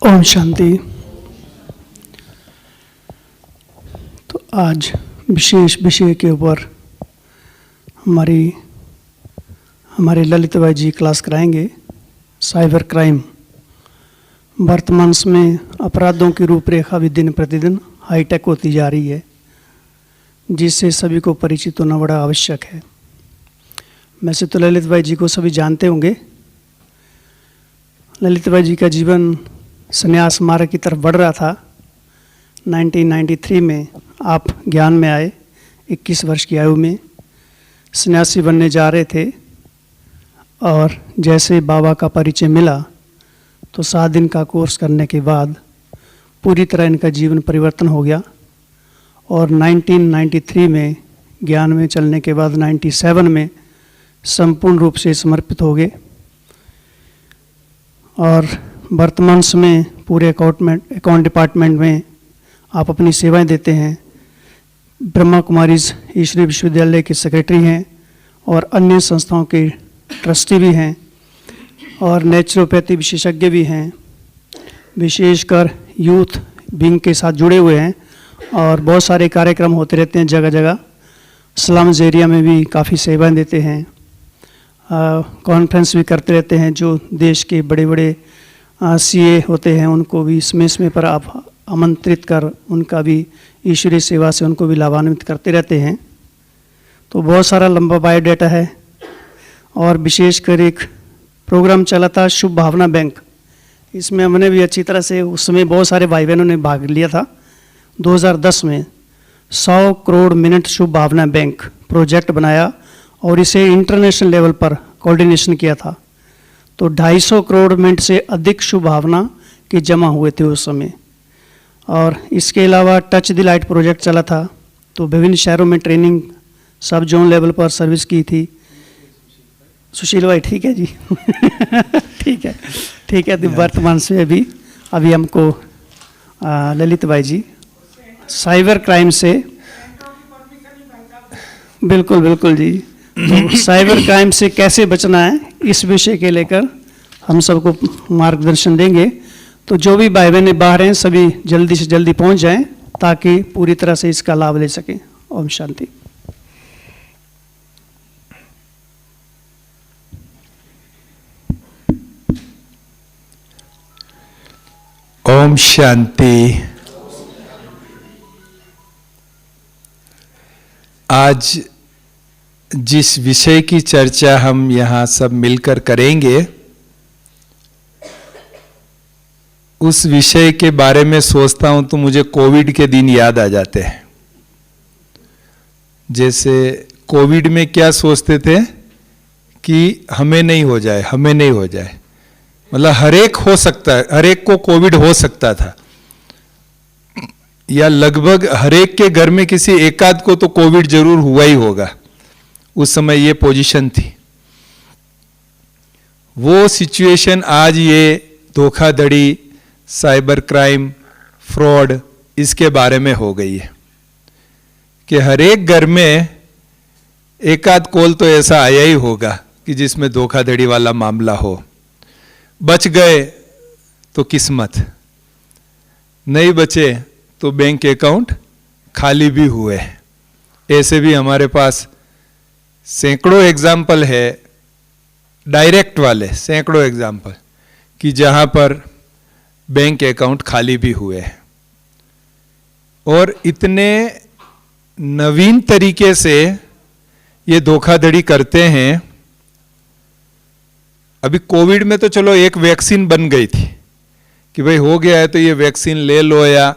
ओम शांति। तो आज विशेष विषय के ऊपर हमारे ललित भाई जी क्लास कराएंगे। साइबर क्राइम वर्तमान में अपराधों की रूपरेखा भी दिन प्रतिदिन हाईटेक होती जा रही है, जिससे सभी को परिचित होना बड़ा आवश्यक है। वैसे तो ललित भाई जी को सभी जानते होंगे। ललित भाई जी का जीवन संन्यास मार्ग की तरफ बढ़ रहा था। 1993 में आप ज्ञान में आए। 21 वर्ष की आयु में सन्यासी बनने जा रहे थे, और जैसे बाबा का परिचय मिला तो 7 दिन का कोर्स करने के बाद पूरी तरह इनका जीवन परिवर्तन हो गया। और 1993 में ज्ञान में चलने के बाद 97 में संपूर्ण रूप से समर्पित हो गए, और वर्तमान समय पूरे अकाउंट डिपार्टमेंट में आप अपनी सेवाएं देते हैं। ब्रह्मा कुमारीज ईश्वरीय विश्वविद्यालय के सेक्रेटरी हैं और अन्य संस्थाओं के ट्रस्टी भी हैं, और नेचुरोपैथी विशेषज्ञ भी हैं। विशेषकर यूथ विंग के साथ जुड़े हुए हैं, और बहुत सारे कार्यक्रम होते रहते हैं जगह जगह। स्लम्स एरिया में भी काफ़ी सेवाएं देते हैं। कॉन्फ्रेंस भी करते रहते हैं। जो देश के बड़े बड़े सीए होते हैं उनको भी समय पर आप आमंत्रित कर उनका भी ईश्वरीय सेवा से उनको भी लाभान्वित करते रहते हैं। तो बहुत सारा लंबा बायोडाटा है। और विशेषकर एक प्रोग्राम चला था शुभ भावना बैंक। इसमें हमने भी अच्छी तरह से उस समय बहुत सारे भाई बहनों ने भाग लिया था। 2010 में 100 करोड़ मिनट शुभ भावना बैंक प्रोजेक्ट बनाया और इसे इंटरनेशनल लेवल पर कोऑर्डिनेशन किया था। तो 250 करोड़ मिनट से अधिक शुभ भावना के जमा हुए थे उस समय। और इसके अलावा टच द लाइट प्रोजेक्ट चला था। तो विभिन्न शहरों में ट्रेनिंग सब जोन लेवल पर सर्विस की थी। सुशील भाई ठीक है जी ठीक है। तो वर्तमान से अभी हमको ललित भाई जी साइबर क्राइम से बिल्कुल जी, तो साइबर क्राइम से कैसे बचना है इस विषय के लेकर हम सबको मार्गदर्शन देंगे। तो जो भी भाई बहन बाहर हैं सभी जल्दी से जल्दी पहुंच जाएं ताकि पूरी तरह से इसका लाभ ले सकें। ओम शांति। ओम शांति। आज जिस विषय की चर्चा हम यहाँ सब मिलकर करेंगे, उस विषय के बारे में सोचता हूँ तो मुझे कोविड के दिन याद आ जाते हैं। जैसे कोविड में क्या सोचते थे कि हमें नहीं हो जाए, मतलब हर एक हो सकता है, हर एक को कोविड हो सकता था, या लगभग हर एक के घर में किसी एकाध को तो कोविड जरूर हुआ ही होगा। उस समय ये पोजीशन थी। वो सिचुएशन आज ये धोखाधड़ी, साइबर क्राइम, फ्रॉड, इसके बारे में हो गई है कि हर एक घर में एकाध कॉल तो ऐसा आया ही होगा कि जिसमें धोखाधड़ी वाला मामला हो। बच गए तो किस्मत, नहीं बचे तो बैंक अकाउंट खाली भी हुए। ऐसे भी हमारे पास सैकड़ों एग्जाम्पल है, डायरेक्ट वाले सैकड़ों एग्जाम्पल, कि जहां पर बैंक अकाउंट खाली भी हुए। और इतने नवीन तरीके से ये धोखाधड़ी करते हैं। अभी कोविड में तो चलो एक वैक्सीन बन गई थी कि भाई हो गया है तो ये वैक्सीन ले लो, या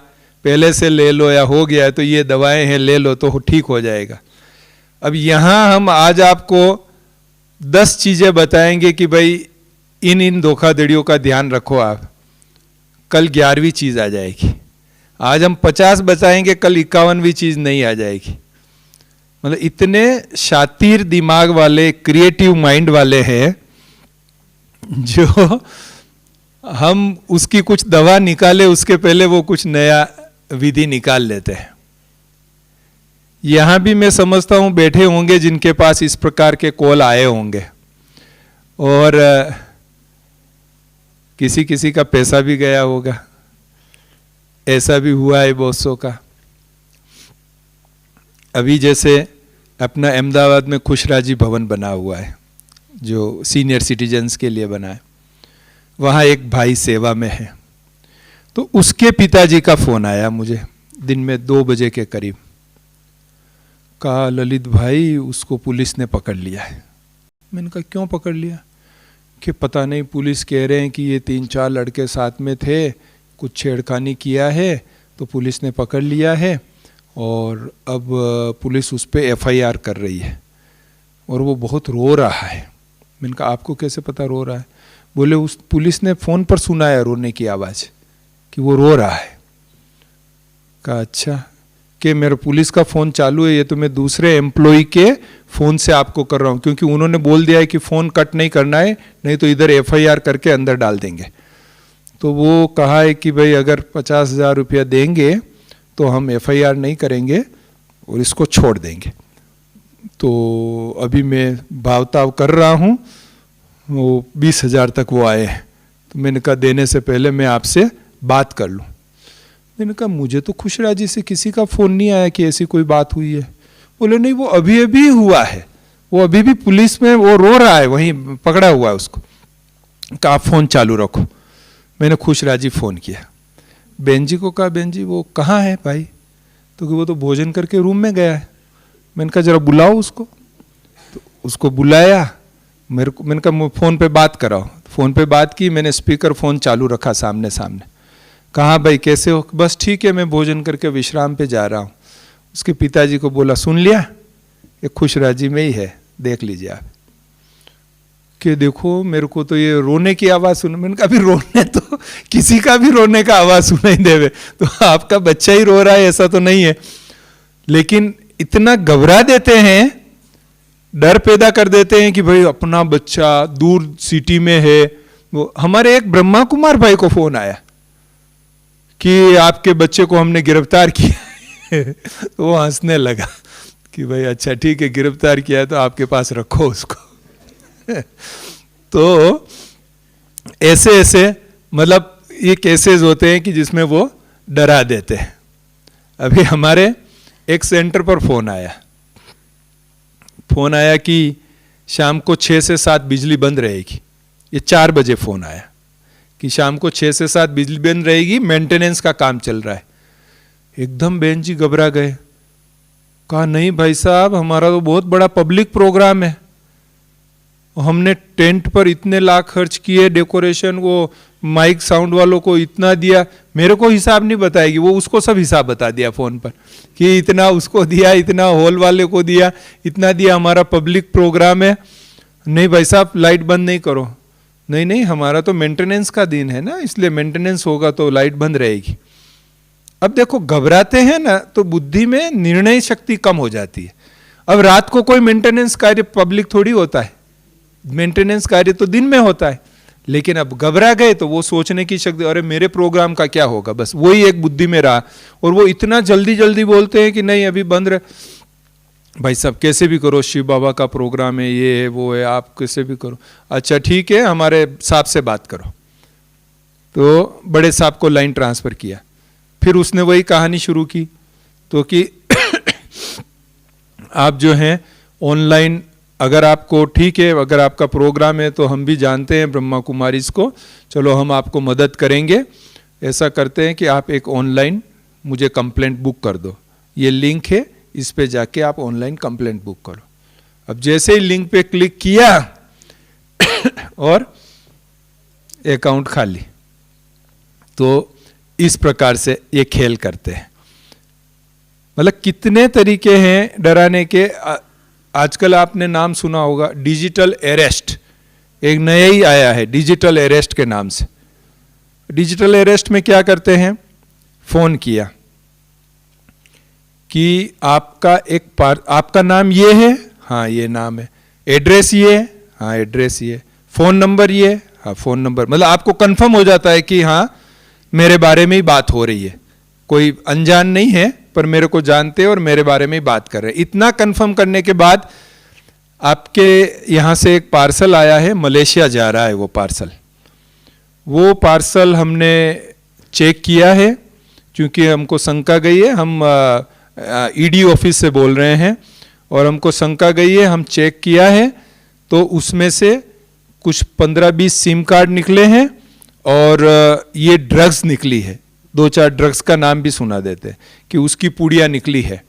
पहले से ले लो, या हो गया है तो ये दवाएं हैं ले लो तो ठीक हो जाएगा। अब यहाँ हम आज आपको 10 चीजें बताएंगे कि भाई इन धोखाधड़ियों का ध्यान रखो आप। कल 11वीं चीज आ जाएगी। आज हम 50 बताएंगे, कल 51वीं चीज नहीं आ जाएगी। मतलब इतने शातिर दिमाग वाले, क्रिएटिव माइंड वाले हैं जो हम उसकी कुछ दवा निकाले उसके पहले वो कुछ नया विधि निकाल लेते हैं। यहां भी मैं समझता हूं बैठे होंगे जिनके पास इस प्रकार के कॉल आए होंगे, और किसी किसी का पैसा भी गया होगा, ऐसा भी हुआ है बॉसों का। अभी जैसे अपना अहमदाबाद में खुशराजी भवन बना हुआ है जो सीनियर सिटीजन्स के लिए बना है, वहाँ एक भाई सेवा में है, तो उसके पिताजी का फ़ोन आया मुझे दिन में 2 बजे के करीब। कहा ललित भाई उसको पुलिस ने पकड़ लिया है। मैंने कहा क्यों पकड़ लिया? कि पता नहीं, पुलिस कह रहे हैं कि ये 3-4 लड़के साथ में थे, कुछ छेड़खानी किया है तो पुलिस ने पकड़ लिया है और अब पुलिस उस पर FIR कर रही है और वो बहुत रो रहा है। मैंने कहा आपको कैसे पता रो रहा है? बोले उस पुलिस ने फ़ोन पर सुना है रोने की आवाज़ कि वो रो रहा है। कहा अच्छा, कि मेरा पुलिस का फ़ोन चालू है, ये तो मैं दूसरे एम्प्लॉय के फ़ोन से आपको कर रहा हूँ, क्योंकि उन्होंने बोल दिया है कि फ़ोन कट नहीं करना है, नहीं तो इधर FIR करके अंदर डाल देंगे। तो वो कहा है कि भाई अगर 50,000 रुपया देंगे तो हम FIR नहीं करेंगे और इसको छोड़ देंगे। तो अभी मैं भावताव कर रहा हूँ, वो 20,000 तक वो आए हैं। तो मैंने कहा देने से पहले मैं आपसे बात कर लूँ। मैंने कहा मुझे तो खुशराजी से किसी का फ़ोन नहीं आया कि ऐसी कोई बात हुई है। बोले नहीं, वो अभी अभी हुआ है, वो अभी भी पुलिस में वो रो रहा है, वहीं पकड़ा हुआ है उसको। कहा आप फ़ोन चालू रखो। मैंने खुशराजी फ़ोन किया, बहन जी को कहा बहन जी वो कहाँ है भाई? तो कि वो तो भोजन करके रूम में गया है। मैंने कहा ज़रा बुलाओ उसको। तो उसको बुलाया, मैंने कहा फ़ोन पे बात कराओ। फ़ोन पे बात की, मैंने स्पीकर फ़ोन चालू रखा सामने सामने। कहाँ भाई कैसे हो? बस ठीक है, मैं भोजन करके विश्राम पे जा रहा हूँ। उसके पिताजी को बोला सुन लिया, ये खुशराजी में ही है, देख लीजिए आप। कि देखो मेरे को तो ये रोने की आवाज़ सुन। मैंने कहा अभी रोने तो किसी का भी रोने का आवाज़ सुनाई देवे, तो आपका बच्चा ही रो रहा है ऐसा तो नहीं है, लेकिन इतना घबरा देते हैं, डर पैदा कर देते हैं कि भाई अपना बच्चा दूर सिटी में है। वो हमारे एक ब्रह्मा कुमार भाई को फ़ोन आया कि आपके बच्चे को हमने गिरफ्तार किया। तो वो हंसने लगा कि भाई अच्छा ठीक है, गिरफ्तार किया है तो आपके पास रखो उसको। तो ऐसे ऐसे मतलब ये केसेस होते हैं कि जिसमें वो डरा देते हैं। अभी हमारे एक सेंटर पर फ़ोन आया कि शाम को 6 से 7 बिजली बंद रहेगी। ये 4 बजे फ़ोन आया कि शाम को 6 से 7 बिजली बंद रहेगी, मेंटेनेंस का काम चल रहा है। एकदम बहन जी घबरा गए। कहा नहीं भाई साहब, हमारा तो बहुत बड़ा पब्लिक प्रोग्राम है, हमने टेंट पर इतने लाख खर्च किए, डेकोरेशन, वो माइक साउंड वालों को इतना दिया। मेरे को हिसाब नहीं बताएगी वो, उसको सब हिसाब बता दिया फ़ोन पर कि इतना उसको दिया, इतना हॉल वाले को दिया, इतना दिया, हमारा पब्लिक प्रोग्राम है। नहीं भाई साहब लाइट बंद नहीं करो। नहीं नहीं, हमारा तो मेंटेनेंस का दिन है ना, इसलिए मेंटेनेंस होगा तो लाइट बंद रहेगी। अब देखो घबराते हैं ना तो बुद्धि में निर्णय शक्ति कम हो जाती है। अब रात को कोई मेंटेनेंस कार्य पब्लिक थोड़ी होता है, मेंटेनेंस कार्य तो दिन में होता है। लेकिन अब घबरा गए तो वो सोचने की शक्ति, अरे मेरे प्रोग्राम का क्या होगा, बस वही एक बुद्धि में रहा। और वो इतना जल्दी जल्दी बोलते हैं कि नहीं अभी बंद रहे। भाई साहब कैसे भी करो, शिव बाबा का प्रोग्राम है, ये है वो है, आप कैसे भी करो। अच्छा ठीक है, हमारे साहब से बात करो। तो बड़े साहब को लाइन ट्रांसफ़र किया। फिर उसने वही कहानी शुरू की, तो कि आप जो हैं ऑनलाइन, अगर आपको ठीक है, अगर आपका प्रोग्राम है तो हम भी जानते हैं ब्रह्मा कुमारीज को, चलो हम आपको मदद करेंगे। ऐसा करते हैं कि आप एक ऑनलाइन मुझे कंप्लेंट बुक कर दो, ये लिंक है, इस पे जाके आप ऑनलाइन कंप्लेंट बुक करो। अब जैसे ही लिंक पे क्लिक किया और अकाउंट खाली। तो इस प्रकार से ये खेल करते हैं। मतलब कितने तरीके हैं डराने के। आजकल आपने नाम सुना होगा डिजिटल अरेस्ट, एक नया ही आया है डिजिटल अरेस्ट के नाम से। डिजिटल अरेस्ट में क्या करते हैं, फोन किया कि आपका आपका नाम ये है, हाँ ये नाम है, एड्रेस ये है, हाँ एड्रेस ये, फोन नंबर ये, हाँ फोन नंबर। मतलब आपको कंफर्म हो जाता है कि हाँ मेरे बारे में ही बात हो रही है, कोई अनजान नहीं है पर मेरे को जानते हैं और मेरे बारे में ही बात कर रहे हैं। इतना कंफर्म करने के बाद आपके यहाँ से एक पार्सल आया है, मलेशिया जा रहा है वो पार्सल। वो पार्सल हमने चेक किया है, क्योंकि हमको शंका गई है, हम ईडी ऑफिस से बोल रहे हैं और हमको शंका गई है, हम चेक किया है तो उसमें से कुछ 15-20 सिम कार्ड निकले हैं और ये ड्रग्स निकली है। 2-4 ड्रग्स का नाम भी सुना देते हैं कि उसकी पुड़िया निकली है।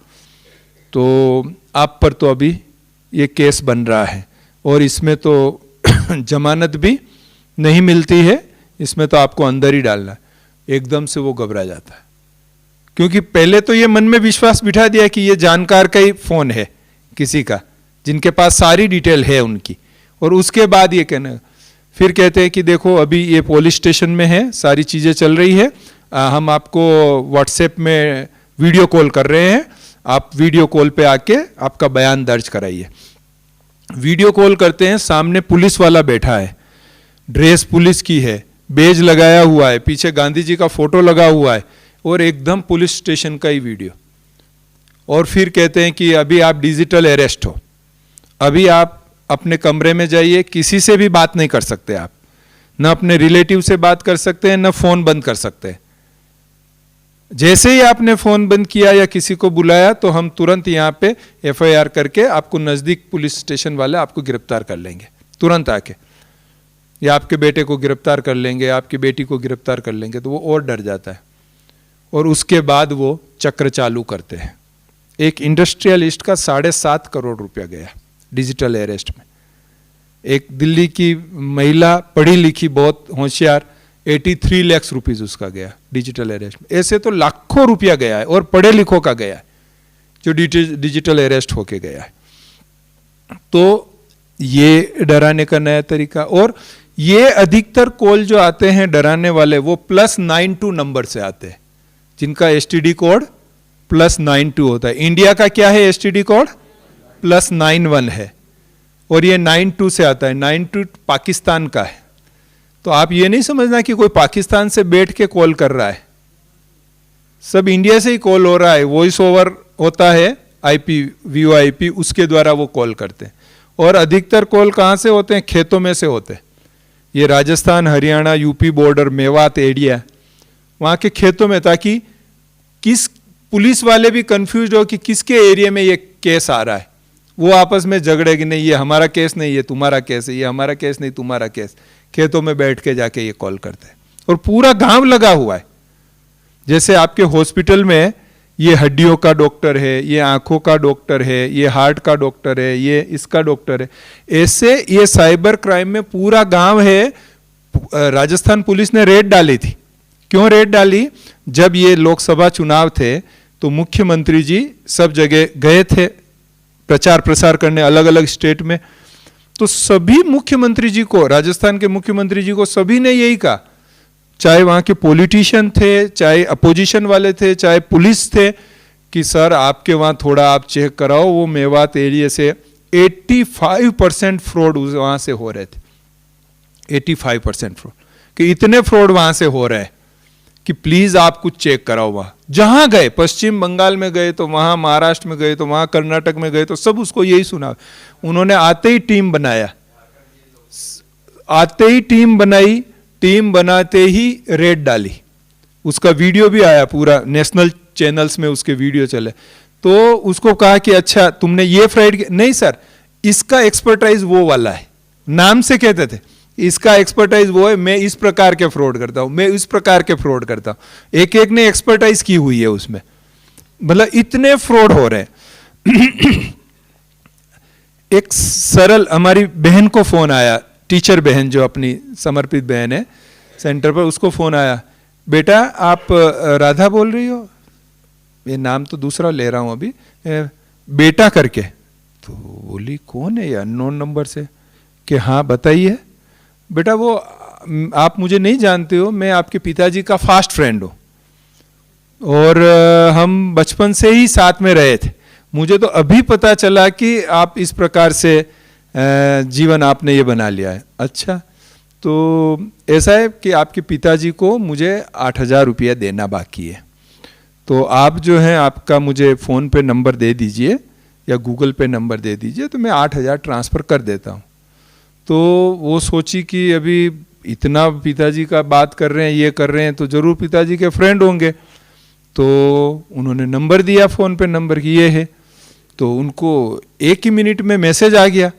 तो आप पर तो अभी ये केस बन रहा है और इसमें तो जमानत भी नहीं मिलती है, इसमें तो आपको अंदर ही डालना है। एकदम से वो घबरा जाता है, क्योंकि पहले तो ये मन में विश्वास बिठा दिया कि ये जानकार का ही फोन है किसी का, जिनके पास सारी डिटेल है उनकी, और उसके बाद ये कहना, फिर कहते हैं कि देखो अभी ये पुलिस स्टेशन में है, सारी चीज़ें चल रही है, हम आपको व्हाट्सएप में वीडियो कॉल कर रहे हैं, आप वीडियो कॉल पे आके आपका बयान दर्ज कराइए। वीडियो कॉल करते हैं, सामने पुलिस वाला बैठा है, ड्रेस पुलिस की है, बेज लगाया हुआ है, पीछे गांधी जी का फोटो लगा हुआ है और एकदम पुलिस स्टेशन का ही वीडियो। और फिर कहते हैं कि अभी आप डिजिटल अरेस्ट हो, अभी आप अपने कमरे में जाइए, किसी से भी बात नहीं कर सकते आप, न अपने रिलेटिव से बात कर सकते हैं, न फोन बंद कर सकते हैं। जैसे ही आपने फोन बंद किया या किसी को बुलाया तो हम तुरंत यहाँ पे FIR करके आपको नजदीक पुलिस स्टेशन वाले आपको गिरफ्तार कर लेंगे, तुरंत आके, या आपके बेटे को गिरफ्तार कर लेंगे, आपकी बेटी को गिरफ्तार कर लेंगे। तो वो और डर जाता है और उसके बाद वो चक्र चालू करते हैं। एक इंडस्ट्रियलिस्ट का 7.5 करोड़ रुपया गया डिजिटल अरेस्ट में। एक दिल्ली की महिला, पढ़ी लिखी, बहुत होशियार, 83 लाख रुपीज उसका गया डिजिटल अरेस्ट में। ऐसे तो लाखों रुपया गया है और पढ़े लिखों का गया है जो डिजिटल अरेस्ट होके गया है। तो ये डराने का नया तरीका। और ये अधिकतर कॉल जो आते हैं डराने वाले, वो +92 नंबर से आते हैं, जिनका STD कोड +92 होता है। इंडिया का क्या है STD कोड? +91 है, और ये 92 से आता है। 92 पाकिस्तान का है। तो आप ये नहीं समझना कि कोई पाकिस्तान से बैठ के कॉल कर रहा है, सब इंडिया से ही कॉल हो रहा है। वॉइस ओवर होता है, IP VoIP, उसके द्वारा वो कॉल करते हैं। और अधिकतर कॉल कहाँ से होते हैं? खेतों में से होते हैं। ये Rajasthan, Haryana, UP border, Mewat area, वहाँ के खेतों में, ताकि किस पुलिस वाले भी कंफ्यूज हो कि किसके एरिया में ये केस आ रहा है। वो आपस में झगड़े कि नहीं ये हमारा केस नहीं, ये तुम्हारा केस है, ये हमारा केस नहीं, तुम्हारा केस। खेतों में बैठ के जाके ये कॉल करते हैं और पूरा गांव लगा हुआ है। जैसे आपके हॉस्पिटल में ये हड्डियों का डॉक्टर है, ये आंखों का डॉक्टर है, ये हार्ट का डॉक्टर है, ये इसका डॉक्टर है, ऐसे ये साइबर क्राइम में पूरा गांव है। राजस्थान पुलिस ने रेड डाली थी। क्यों रेड डाली? जब ये लोकसभा चुनाव थे तो मुख्यमंत्री जी सब जगह गए थे प्रचार प्रसार करने, अलग अलग स्टेट में। तो सभी मुख्यमंत्री जी को, राजस्थान के मुख्यमंत्री जी को, सभी ने यही कहा, चाहे वहां के पॉलिटिशियन थे, चाहे अपोजिशन वाले थे, चाहे पुलिस थे, कि सर आपके वहां थोड़ा आप चेक कराओ। वो मेवात एरिया से 85% फ्रॉड वहां से हो रहे थे। 85% फ्रॉड, कि इतने फ्रॉड वहां से हो रहे हैं कि प्लीज आप कुछ चेक कराओ। वहां जहां गए, पश्चिम बंगाल में गए तो वहां, महाराष्ट्र में गए तो वहां, कर्नाटक में गए तो सब उसको यही सुना। उन्होंने आते ही टीम बनाया, आते ही टीम बनाई, टीम बनाते ही रेड डाली। उसका वीडियो भी आया, पूरा नेशनल चैनल्स में उसके वीडियो चले। तो उसको कहा कि अच्छा तुमने ये फ्राइड, नहीं सर इसका एक्सपर्टाइज वो वाला है, नाम से कहते थे, इसका एक्सपर्टाइज वो है, मैं इस प्रकार के फ्रॉड करता हूं, मैं इस प्रकार के फ्रॉड करता हूं। एक एक ने एक्सपर्टाइज की हुई है उसमें, मतलब इतने फ्रॉड हो रहे हैं। एक सरल, हमारी बहन को फोन आया, टीचर बहन जो अपनी समर्पित बहन है सेंटर पर, उसको फोन आया, बेटा आप राधा बोल रही हो? ये नाम तो दूसरा ले रहा हूं अभी, बेटा करके। तो बोली कौन है ये अननोन नंबर से? कि हाँ बताइए। बेटा वो आप मुझे नहीं जानते हो, मैं आपके पिताजी का फास्ट फ्रेंड हूँ और हम बचपन से ही साथ में रहे थे। मुझे तो अभी पता चला कि आप इस प्रकार से जीवन आपने ये बना लिया है। अच्छा, तो ऐसा है कि आपके पिताजी को मुझे 8,000 रुपया देना बाकी है, तो आप जो है आपका मुझे फ़ोन पे नंबर दे दीजिए या गूगल पे नंबर दे दीजिए, तो मैं 8,000 ट्रांसफ़र कर देता हूँ। तो वो सोची कि अभी इतना पिताजी का बात कर रहे हैं, ये कर रहे हैं, तो जरूर पिताजी के फ्रेंड होंगे। तो उन्होंने नंबर दिया फ़ोन पे, नंबर की ये है। तो उनको 1 ही मिनट में मैसेज आ गया,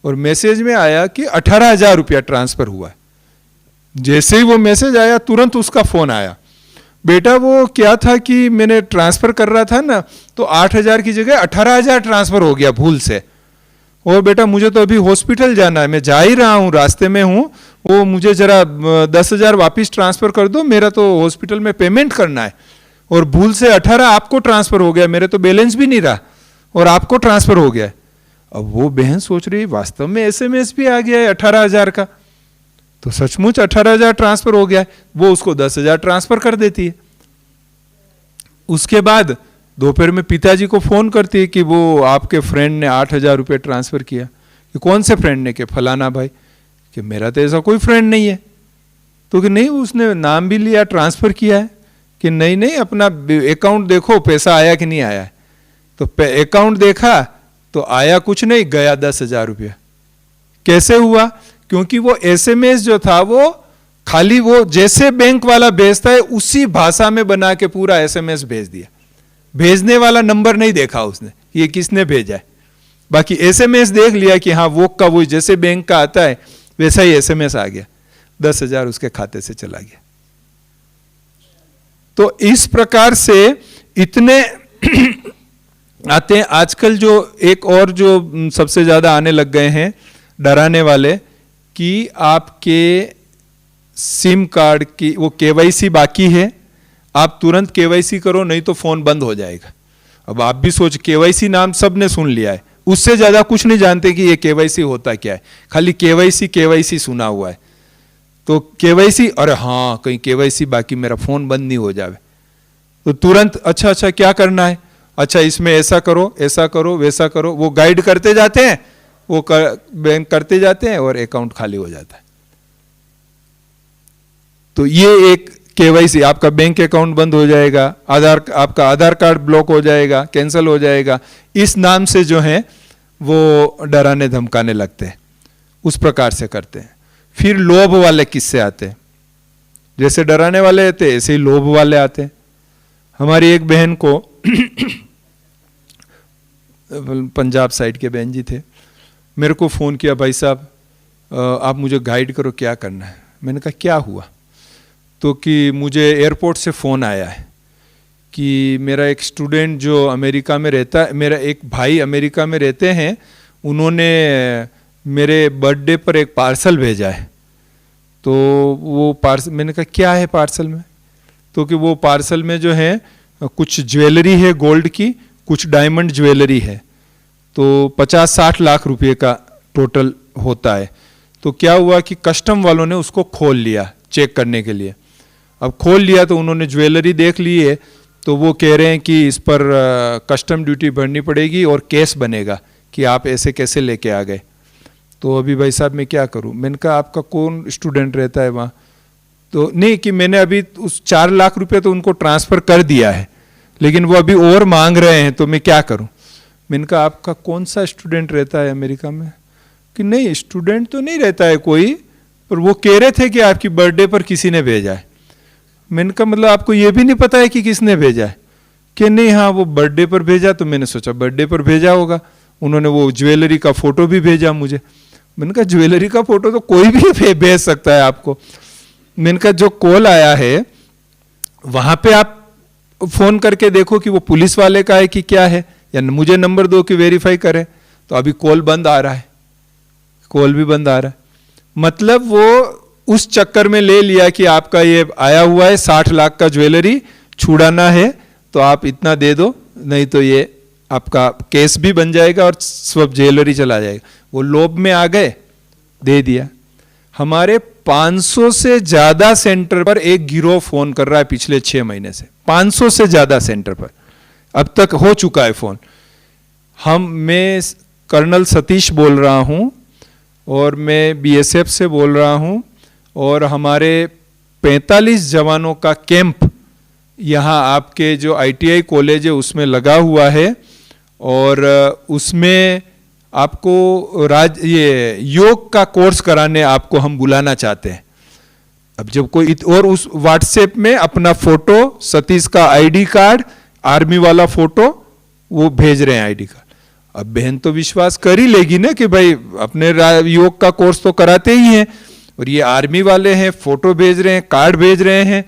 और मैसेज में आया कि 18,000 रुपया ट्रांसफ़र हुआ। जैसे ही वो मैसेज आया तुरंत उसका फ़ोन आया, बेटा वो क्या था कि मैंने ट्रांसफ़र कर रहा था ना, तो 8,000 की जगह 18,000 ट्रांसफ़र हो गया भूल से। और बेटा मुझे तो अभी हॉस्पिटल जाना है, मैं जा ही रहा हूँ, रास्ते में हूँ, वो मुझे ज़रा 10,000 वापस ट्रांसफ़र कर दो, मेरा तो हॉस्पिटल में पेमेंट करना है। और भूल से 18 आपको ट्रांसफ़र हो गया, मेरे तो बैलेंस भी नहीं रहा और आपको ट्रांसफ़र हो गया। अब वो बहन सोच रही वास्तव में SMS भी आ गया है 18,000 का, तो सचमुच 18,000 ट्रांसफ़र हो गया है। वो उसको 10,000 ट्रांसफ़र कर देती है। उसके बाद दोपहर में पिताजी को फ़ोन करती है कि वो आपके फ्रेंड ने 8,000 रुपये ट्रांसफ़र किया। कि कौन से फ्रेंड ने? कि फलाना भाई। कि मेरा तो ऐसा कोई फ्रेंड नहीं है। तो कि नहीं, उसने नाम भी लिया, ट्रांसफ़र किया है। कि नहीं नहीं, अपना अकाउंट देखो पैसा आया कि नहीं आया है। तो अकाउंट देखा तो आया कुछ नहीं, गया 10,000 रुपया। कैसे हुआ? क्योंकि वो SMS जो था वो खाली वो जैसे बैंक वाला भेजता है उसी भाषा में बना के पूरा SMS भेज दिया। भेजने वाला नंबर नहीं देखा उसने, ये किसने भेजा है। बाकी SMS देख लिया कि हाँ वो का वो जैसे बैंक का आता है वैसा ही SMS आ गया, 10,000 उसके खाते से चला गया। तो इस प्रकार से इतने आते हैं। आजकल जो एक और जो सबसे ज्यादा आने लग गए हैं डराने वाले, कि आपके सिम कार्ड की वो KYC बाकी है, आप तुरंत KYC करो नहीं तो फोन बंद हो जाएगा। अब आप भी सोच, KYC नाम सबने सुन लिया है, उससे ज्यादा कुछ नहीं जानते कि ये KYC होता क्या है, खाली KYC सुना हुआ है। तो KYC, अरे हाँ कहीं KYC बाकी, मेरा फोन बंद नहीं हो जावे। तो तुरंत अच्छा क्या करना है, अच्छा इसमें ऐसा करो, ऐसा करो, वैसा करो, वो गाइड करते जाते हैं, वो बैंक करते जाते हैं और अकाउंट खाली हो जाता है। तो ये एक KYC, आपका बैंक अकाउंट बंद हो जाएगा, आपका आधार कार्ड ब्लॉक हो जाएगा, कैंसिल हो जाएगा, इस नाम से जो है वो डराने धमकाने लगते हैं, उस प्रकार से करते हैं। फिर लोभ वाले किस्से आते हैं, जैसे डराने वाले आते ऐसे ही लोभ वाले आते हैं। हमारी एक बहन को पंजाब साइड के बहन जी थे, मेरे को फ़ोन किया, भाई साहब आप मुझे गाइड करो क्या करना है। मैंने कहा क्या हुआ? तो कि मुझे एयरपोर्ट से फ़ोन आया है कि मेरा एक स्टूडेंट जो अमेरिका में रहता है, मेरा एक भाई अमेरिका में रहते हैं, उन्होंने मेरे बर्थडे पर एक पार्सल भेजा है। तो वो पार्सल, मैंने कहा क्या है पार्सल में? तो कि वो पार्सल में जो है कुछ ज्वेलरी है गोल्ड की, कुछ डायमंड ज्वेलरी है, तो 50-60 लाख रुपए का टोटल होता है। तो क्या हुआ कि कस्टम वालों ने उसको खोल लिया चेक करने के लिए। अब खोल लिया तो उन्होंने ज्वेलरी देख ली है, तो वो कह रहे हैं कि इस पर कस्टम ड्यूटी भरनी पड़ेगी और केस बनेगा कि आप ऐसे कैसे लेके आ गए। तो अभी भाई साहब मैं क्या करूं? मैंने कहा आपका कौन स्टूडेंट रहता है वहाँ? तो नहीं, कि मैंने अभी उस 4 लाख रुपए तो उनको ट्रांसफ़र कर दिया है, लेकिन वो अभी और मांग रहे हैं, तो मैं क्या करूं? मैंने कहा आपका कौन सा स्टूडेंट रहता है अमेरिका में? कि नहीं स्टूडेंट तो नहीं रहता है कोई, पर वो कह रहे थे कि आपकी बर्थडे पर किसी ने भेजा है। मैंने कहा मतलब आपको ये भी नहीं पता है कि किसने भेजा है? कि नहीं हाँ वो बर्थडे पर भेजा, तो मैंने सोचा बर्थडे पर भेजा होगा। उन्होंने वो ज्वेलरी का फ़ोटो भी भेजा मुझे। मैंने कहा ज्वेलरी का फ़ोटो तो कोई भी भेज सकता है आपको। मैंने कहा जो कॉल आया है वहाँ पे आप फ़ोन करके देखो कि वो पुलिस वाले का है कि क्या है, या मुझे नंबर दो कि वेरीफाई करें। तो अभी कॉल बंद आ रहा है, कॉल भी बंद आ रहा है। मतलब वो उस चक्कर में ले लिया कि आपका ये आया हुआ है 60 लाख का ज्वेलरी, छुड़ाना है तो आप इतना दे दो, नहीं तो ये आपका केस भी बन जाएगा और सब ज्वेलरी चला जाएगा। वो लोभ में आ गए, दे दिया। हमारे 500 से ज्यादा सेंटर पर एक गिरोह फोन कर रहा है पिछले 6 महीने से। 500 से ज्यादा सेंटर पर अब तक हो चुका है फोन। मैं कर्नल सतीश बोल रहा हूं और मैं BSF से बोल रहा हूं, और हमारे 45 जवानों का कैंप यहाँ आपके जो ITI कॉलेज है उसमें लगा हुआ है, और उसमें आपको ये योग का कोर्स कराने आपको हम बुलाना चाहते हैं। अब जब कोई और उस व्हाट्सएप में अपना फोटो, सतीश का आईडी कार्ड, आर्मी वाला फोटो वो भेज रहे हैं आईडी कार्ड। अब बहन तो विश्वास कर ही लेगी ना कि भाई अपने योग का कोर्स तो कराते ही हैं और ये आर्मी वाले हैं, फोटो भेज रहे हैं, कार्ड भेज रहे हैं।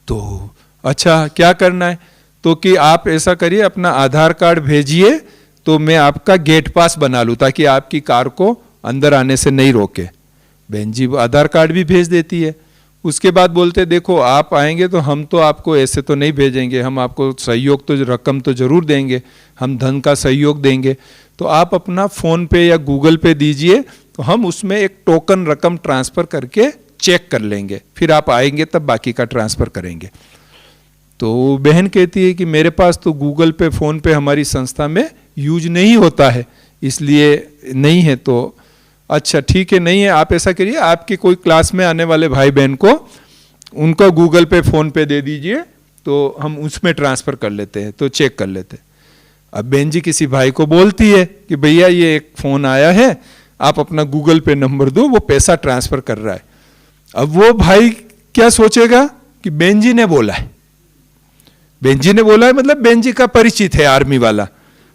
तो अच्छा क्या करना है, तो कि आप ऐसा करिए अपना आधार कार्ड भेजिए तो मैं आपका गेट पास बना लूं ताकि आपकी कार को अंदर आने से नहीं रोके। बहन जी आधार कार्ड भी भेज देती है। उसके बाद बोलते देखो आप आएंगे तो हम तो आपको ऐसे तो नहीं भेजेंगे, हम आपको सहयोग तो रकम तो जरूर देंगे, हम धन का सहयोग देंगे, तो आप अपना फ़ोन पे या गूगल पे दीजिए तो हम उसमें एक टोकन रकम ट्रांसफ़र करके चेक कर लेंगे, फिर आप आएंगे तब बाकी का ट्रांसफ़र करेंगे। तो बहन कहती है कि मेरे पास तो गूगल पे, फ़ोन पे हमारी संस्था में यूज नहीं होता है, इसलिए नहीं है। तो अच्छा ठीक है, नहीं है, आप ऐसा करिए आपके कोई क्लास में आने वाले भाई बहन को उनका गूगल पे, फ़ोन पे दे दीजिए तो हम उसमें ट्रांसफ़र कर लेते हैं, तो चेक कर लेते हैं। अब बहन जी किसी भाई को बोलती है कि भैया ये एक फ़ोन आया है, आप अपना गूगल पे नंबर दो, वो पैसा ट्रांसफ़र कर रहा है। अब वो भाई क्या सोचेगा कि बहन जी ने बोला है, बहन जी ने बोला है मतलब बहन जी का परिचित है आर्मी वाला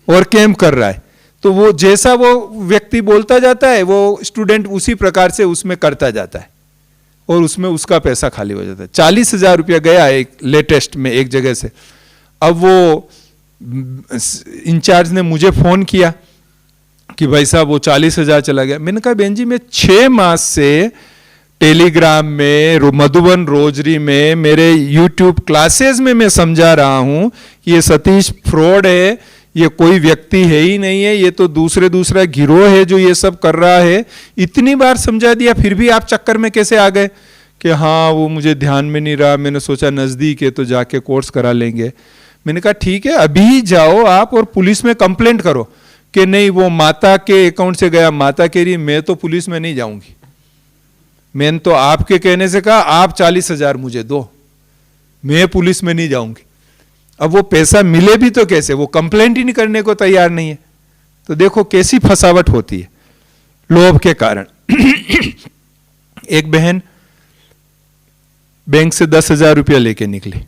और कैंप कर रहा है। तो वो जैसा वो व्यक्ति बोलता जाता है वो स्टूडेंट उसी प्रकार से उसमें करता जाता है और उसमें उसका पैसा खाली हो जाता है। 40,000 रुपया गया है एक लेटेस्ट में एक जगह से। अब वो इंचार्ज ने मुझे फ़ोन किया कि भाई साहब वो 40,000 चला गया। मैंने कहा बहन जी मैं 6 मास से टेलीग्राम में, मधुबन रोजरी में, मेरे यूट्यूब क्लासेस में मैं समझा रहा हूं कि ये सतीश फ्रॉड है, ये कोई व्यक्ति है ही नहीं है, ये तो दूसरा गिरोह है जो ये सब कर रहा है। इतनी बार समझा दिया फिर भी आप चक्कर में कैसे आ गए कि हाँ वो मुझे ध्यान में नहीं रहा, मैंने सोचा नज़दीक है तो जाके कोर्स करा लेंगे। मैंने कहा ठीक है अभी जाओ आप और पुलिस में कंप्लेंट करो कि नहीं वो माता के अकाउंट से गया। माता कह रही मैं तो पुलिस में नहीं जाऊंगी, मैंने तो आपके कहने से कहा आप 40,000 मुझे दो, मैं पुलिस में नहीं जाऊंगी। अब वो पैसा मिले भी तो कैसे, वो कंप्लेंट ही नहीं करने को तैयार नहीं है। तो देखो कैसी फसावट होती है लोभ के कारण। एक बहन बैंक से 10,000 रुपया लेके निकली,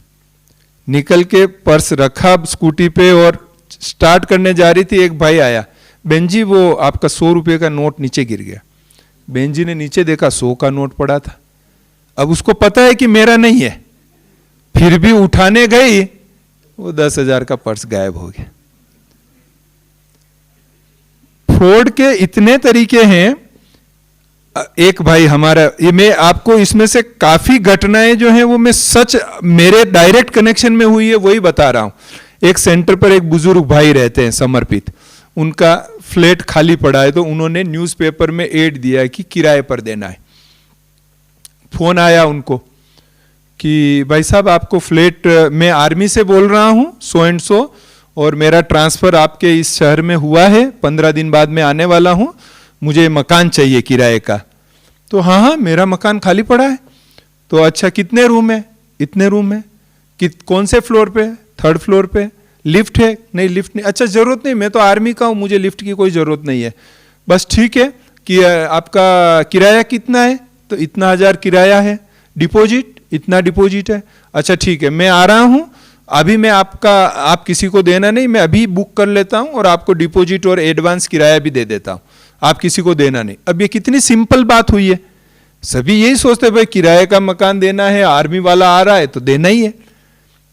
निकल के पर्स रखा स्कूटी पे और स्टार्ट करने जा रही थी। एक भाई आया, बहन जी वो आपका 100 रुपये का नोट नीचे गिर गया। बहन जी ने नीचे देखा 100 का नोट पड़ा था। अब उसको पता है कि मेरा नहीं है, फिर भी उठाने गई, वो 10,000 का पर्स गायब हो गया। फ्रॉड के इतने तरीके हैं। एक भाई हमारा, ये मैं आपको इसमें से काफी घटनाएं जो हैं वो मैं सच मेरे डायरेक्ट कनेक्शन में हुई है वही बता रहा हूं। एक सेंटर पर एक बुजुर्ग भाई रहते हैं समर्पित, उनका फ्लैट खाली पड़ा है तो उन्होंने न्यूज़पेपर में एड दिया है कि किराए पर देना है। फोन आया उनको कि भाई साहब आपको फ्लैट, मैं आर्मी से बोल रहा हूं सो एंड सो, और मेरा ट्रांसफर आपके इस शहर में हुआ है, 15 दिन बाद मैं आने वाला हूं, मुझे मकान चाहिए किराए का। तो हाँ हाँ मेरा मकान खाली पड़ा है। तो अच्छा कितने रूम है? इतने रूम है। कौन से फ्लोर पे? 3rd फ्लोर पे। लिफ्ट है? नहीं लिफ्ट नहीं। अच्छा जरूरत नहीं, मैं तो आर्मी का हूं, मुझे लिफ्ट की कोई जरूरत नहीं है। बस ठीक है कि आपका किराया कितना है? तो इतना 1000 किराया है। डिपॉजिट इतना डिपॉजिट है। अच्छा ठीक है मैं आ रहा हूं, अभी मैं आप किसी को देना नहीं, मैं अभी बुक कर लेता हूं और आपको डिपॉजिट और एडवांस किराया भी दे देता हूं, आप किसी को देना नहीं। अब ये कितनी सिंपल बात हुई है। सभी यही सोचते भाई किराए का मकान देना है, आर्मी वाला आ रहा है तो देना ही है।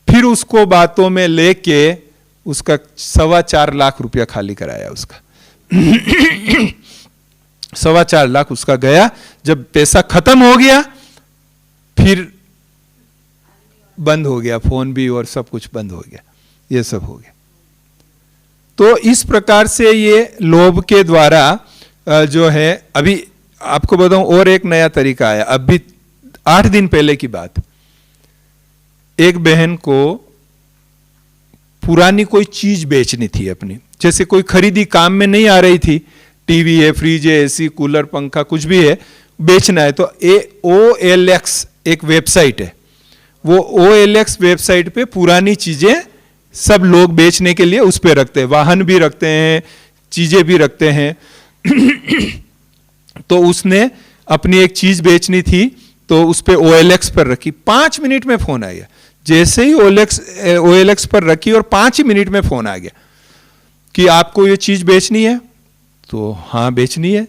फिर उसको बातों में लेके उसका 4.25 लाख रुपया खाली कराया उसका। 4.25 लाख उसका गया। जब पैसा खत्म हो गया फिर बंद हो गया, फोन भी और सब कुछ बंद हो गया, ये सब हो गया। तो इस प्रकार से ये लोभ के द्वारा जो है, अभी आपको बताऊं और एक नया तरीका आया। अभी 8 दिन पहले की बात, एक बहन को पुरानी कोई चीज बेचनी थी अपनी, जैसे कोई खरीदी काम में नहीं आ रही थी, टीवी है, फ्रिज है, एसी, कूलर, पंखा कुछ भी है, बेचना है। तो OLX एक वेबसाइट है, वो OLX वेबसाइट पे पुरानी चीजें सब लोग बेचने के लिए उस पे रखते हैं, वाहन भी रखते हैं, चीजें भी रखते हैं। तो उसने अपनी एक चीज बेचनी थी तो उस पर OLX पर रखी, 5 मिनट में फोन आ गया। जैसे ही OLX पर रखी और 5 ही मिनट में फोन आ गया कि आपको ये चीज बेचनी है। तो हाँ बेचनी है,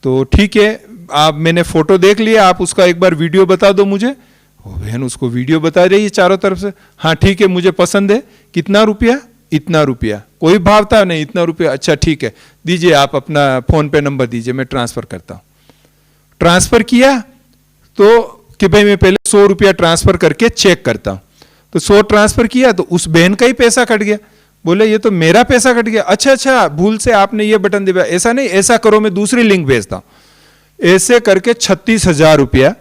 तो ठीक है, आप मैंने फोटो देख लिया, आप उसका एक बार वीडियो बता दो मुझे। वो बहन उसको वीडियो बता रही है चारों तरफ से। हाँ ठीक है, मुझे पसंद है, कितना रुपया? इतना रुपया। कोई भाव था नहीं, इतना रुपया। अच्छा ठीक है, दीजिए आप अपना फोन पे नंबर दीजिए, मैं ट्रांसफर करता हूं। ट्रांसफर किया तो कि भाई मैं पहले 100 रुपया ट्रांसफर करके चेक करता हूं। तो 100 ट्रांसफर किया तो उस बहन का ही पैसा कट गया। बोले ये तो मेरा पैसा कट गया। अच्छा, भूल से आपने ये बटन दबाया। ऐसा नहीं, ऐसा करो, मैं दूसरी लिंक भेजता हूं। ऐसे करके 36,000 रुपया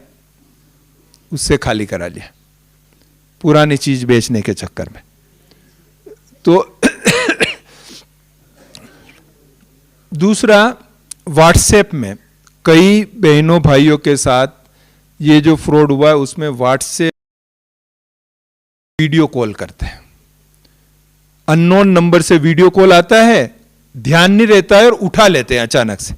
उससे खाली करा लिया, पुरानी चीज बेचने के चक्कर में। तो दूसरा, व्हाट्सएप में कई बहनों भाइयों के साथ ये जो फ्रॉड हुआ है, उसमें व्हाट्सएप वीडियो कॉल करते हैं। अननोन नंबर से वीडियो कॉल आता है, ध्यान नहीं रहता है और उठा लेते हैं अचानक से।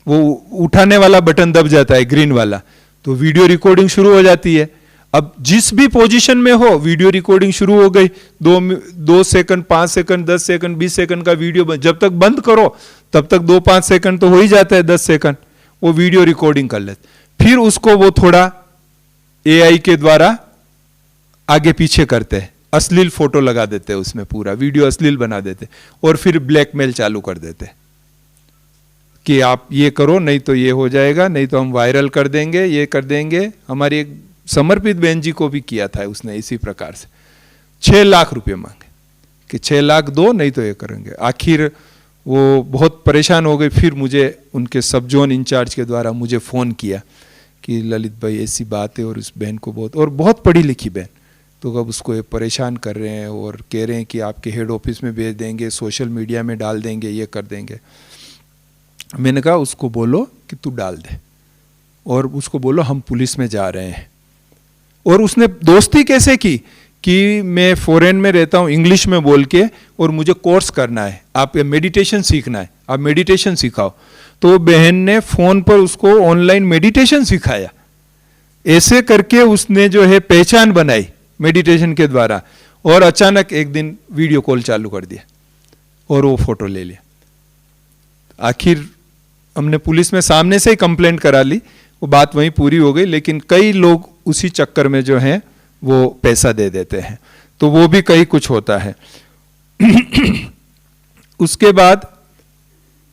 वो उठाने वाला बटन दब जाता है, ग्रीन वाला, तो वीडियो रिकॉर्डिंग शुरू हो जाती है। अब जिस भी पोजीशन में हो, वीडियो रिकॉर्डिंग शुरू हो गई। 2 सेकंड, 5 सेकंड, 10 सेकंड, 20 सेकंड का वीडियो, जब तक बंद करो तब तक 2-5 सेकंड तो हो ही जाता है, 10 सेकंड वो वीडियो रिकॉर्डिंग कर लेते। फिर उसको वो थोड़ा AI के द्वारा आगे पीछे करते हैं, अश्लील फोटो लगा देते हैं उसमें, पूरा वीडियो अश्लील बना देते और फिर ब्लैकमेल चालू कर देते कि आप ये करो, नहीं तो ये हो जाएगा, नहीं तो हम वायरल कर देंगे, ये कर देंगे। हमारी एक समर्पित बहन जी को भी किया था उसने इसी प्रकार से। 6 लाख रुपए मांगे कि 6 लाख दो, नहीं तो ये करेंगे। आखिर वो बहुत परेशान हो गए। फिर मुझे उनके सब जोन इंचार्ज के द्वारा मुझे फ़ोन किया कि ललित भाई ऐसी बात है, और उस बहन को बहुत पढ़ी लिखी बहन, तो अब उसको ये परेशान कर रहे हैं और कह रहे हैं कि आपके हेड ऑफिस में भेज देंगे, सोशल मीडिया में डाल देंगे, ये कर देंगे। मैंने कहा उसको बोलो कि तू डाल दे, और उसको बोलो हम पुलिस में जा रहे हैं। और उसने दोस्ती कैसे की कि मैं फॉरेन में रहता हूँ, इंग्लिश में बोल के, और मुझे कोर्स करना है, आप मेडिटेशन सीखना है, आप मेडिटेशन सिखाओ। तो बहन ने फोन पर उसको ऑनलाइन मेडिटेशन सिखाया। ऐसे करके उसने जो है पहचान बनाई मेडिटेशन के द्वारा, और अचानक एक दिन वीडियो कॉल चालू कर दिया और वो फोटो ले लिया। आखिर हमने पुलिस में सामने से ही कंप्लेंट करा ली, वो बात वहीं पूरी हो गई। लेकिन कई लोग उसी चक्कर में जो है वो पैसा दे देते हैं, तो वो भी कई कुछ होता है। उसके बाद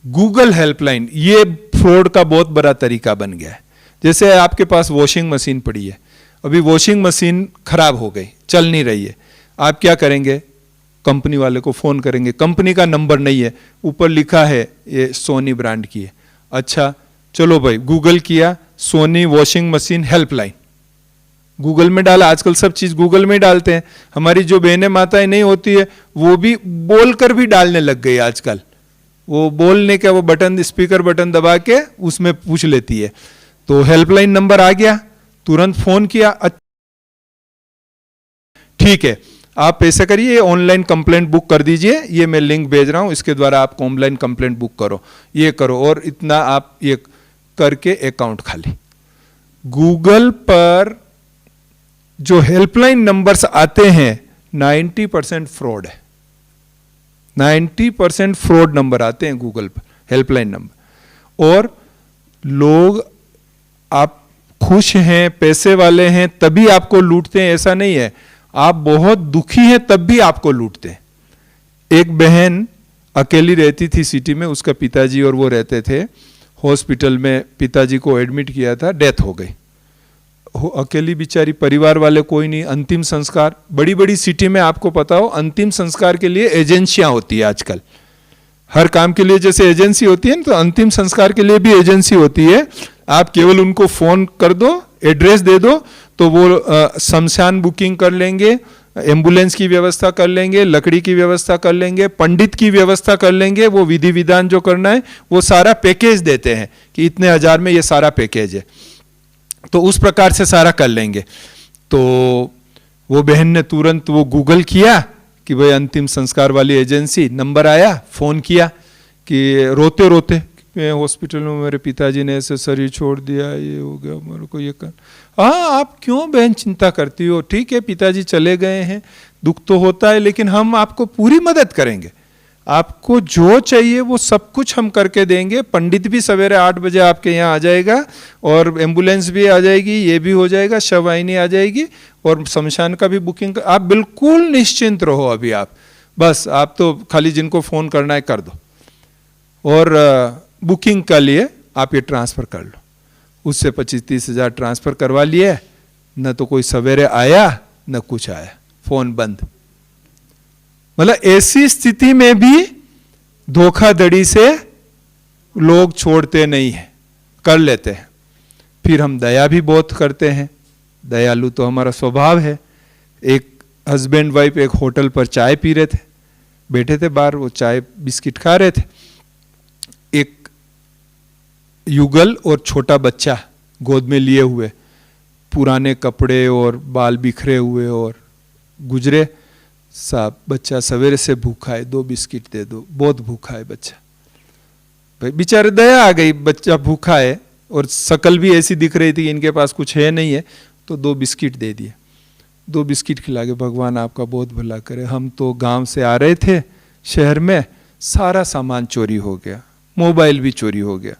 गूगल हेल्पलाइन, ये फ्रॉड का बहुत बड़ा तरीका बन गया है। जैसे आपके पास वॉशिंग मशीन पड़ी है, अभी वॉशिंग मशीन खराब हो गई, चल नहीं रही है, आप क्या करेंगे? कंपनी वाले को फोन करेंगे। कंपनी का नंबर नहीं है, ऊपर लिखा है ये सोनी ब्रांड की है। अच्छा चलो भाई, गूगल किया Sony washing machine helpline, Google में डाला। आजकल सब चीज गूगल में डालते हैं। हमारी जो बहनें माताएं नहीं होती है, वो भी बोलकर भी डालने लग गई आजकल। वो बोलने का वो बटन, स्पीकर बटन दबा के उसमें पूछ लेती है। तो हेल्पलाइन नंबर आ गया, तुरंत फोन किया। ठीक है, आप ऐसा करिए, ऑनलाइन कंप्लेंट बुक कर दीजिए, ये मैं लिंक भेज रहा हूं, इसके द्वारा आप ऑनलाइन कंप्लेंट बुक करो, ये करो, और इतना आप ये करके अकाउंट खाली। गूगल पर जो हेल्पलाइन नंबर्स आते हैं 90% फ्रॉड है। 90% फ्रॉड नंबर आते हैं गूगल पर, हेल्पलाइन नंबर। और लोग, आप खुश हैं, पैसे वाले हैं, तभी आपको लूटते हैं, ऐसा नहीं है। आप बहुत दुखी हैं तब भी आपको लूटते हैं। एक बहन अकेली रहती थी सिटी में, उसका पिताजी और वो रहते थे हॉस्पिटल में, पिताजी को एडमिट किया था, डेथ हो गई। अकेली बेचारी, परिवार वाले कोई नहीं। अंतिम संस्कार, बड़ी बड़ी सिटी में आपको पता हो, अंतिम संस्कार के लिए एजेंसियां होती है आजकल। हर काम के लिए जैसे एजेंसी होती है ना, तो अंतिम संस्कार के लिए भी एजेंसी होती है। आप केवल उनको फोन कर दो, एड्रेस दे दो, तो वो शमशान बुकिंग कर लेंगे, एम्बुलेंस की व्यवस्था कर लेंगे, लकड़ी की व्यवस्था कर लेंगे, पंडित की व्यवस्था कर लेंगे। वो विधि विधान जो करना है वो सारा पैकेज देते हैं कि इतने हजार में ये सारा पैकेज है, तो उस प्रकार से सारा कर लेंगे। तो वो बहन ने तुरंत वो गूगल किया कि भाई अंतिम संस्कार वाली एजेंसी, नंबर आया, फोन किया कि रोते रोते मैं हॉस्पिटल में मेरे पिताजी ने ऐसे शरीर छोड़ दिया, ये हो गया, मेरे को ये कर। हाँ, आप क्यों बहन चिंता करती हो? ठीक है, पिताजी चले गए हैं, दुख तो होता है, लेकिन हम आपको पूरी मदद करेंगे। आपको जो चाहिए वो सब कुछ हम करके देंगे। पंडित भी सवेरे 8 बजे आपके यहाँ आ जाएगा, और एम्बुलेंस भी आ जाएगी, ये भी हो जाएगा, शववाहिनी आ जाएगी, और शमशान का भी बुकिंग। आप बिल्कुल निश्चिंत रहो अभी। आप बस, आप तो खाली जिनको फ़ोन करना है कर दो, और बुकिंग के लिए आप ये ट्रांसफ़र कर लो। उससे 25-30 हज़ार ट्रांसफ़र करवा लिए, न तो कोई सवेरे आया न कुछ आया, फ़ोन बंद। मतलब ऐसी स्थिति में भी धोखाधड़ी से लोग छोड़ते नहीं हैं, कर लेते हैं। फिर हम दया भी बहुत करते हैं, दयालु तो हमारा स्वभाव है। एक हस्बैंड वाइफ एक होटल पर चाय पी रहे थे, बैठे थे बाहर, वो चाय बिस्किट खा रहे थे। एक युगल और छोटा बच्चा गोद में लिए हुए, पुराने कपड़े और बाल बिखरे हुए, और गुजरे। साहब, बच्चा सवेरे से भूखा है, 2 बिस्किट दे दो, बहुत भूखा है बच्चा। भाई बेचारे दया आ गई, बच्चा भूखा है और शक्ल भी ऐसी दिख रही थी, इनके पास कुछ है नहीं है, तो 2 बिस्किट दे दिए। 2 बिस्किट खिला के, भगवान आपका बहुत भला करे, हम तो गांव से आ रहे थे शहर में, सारा सामान चोरी हो गया, मोबाइल भी चोरी हो गया,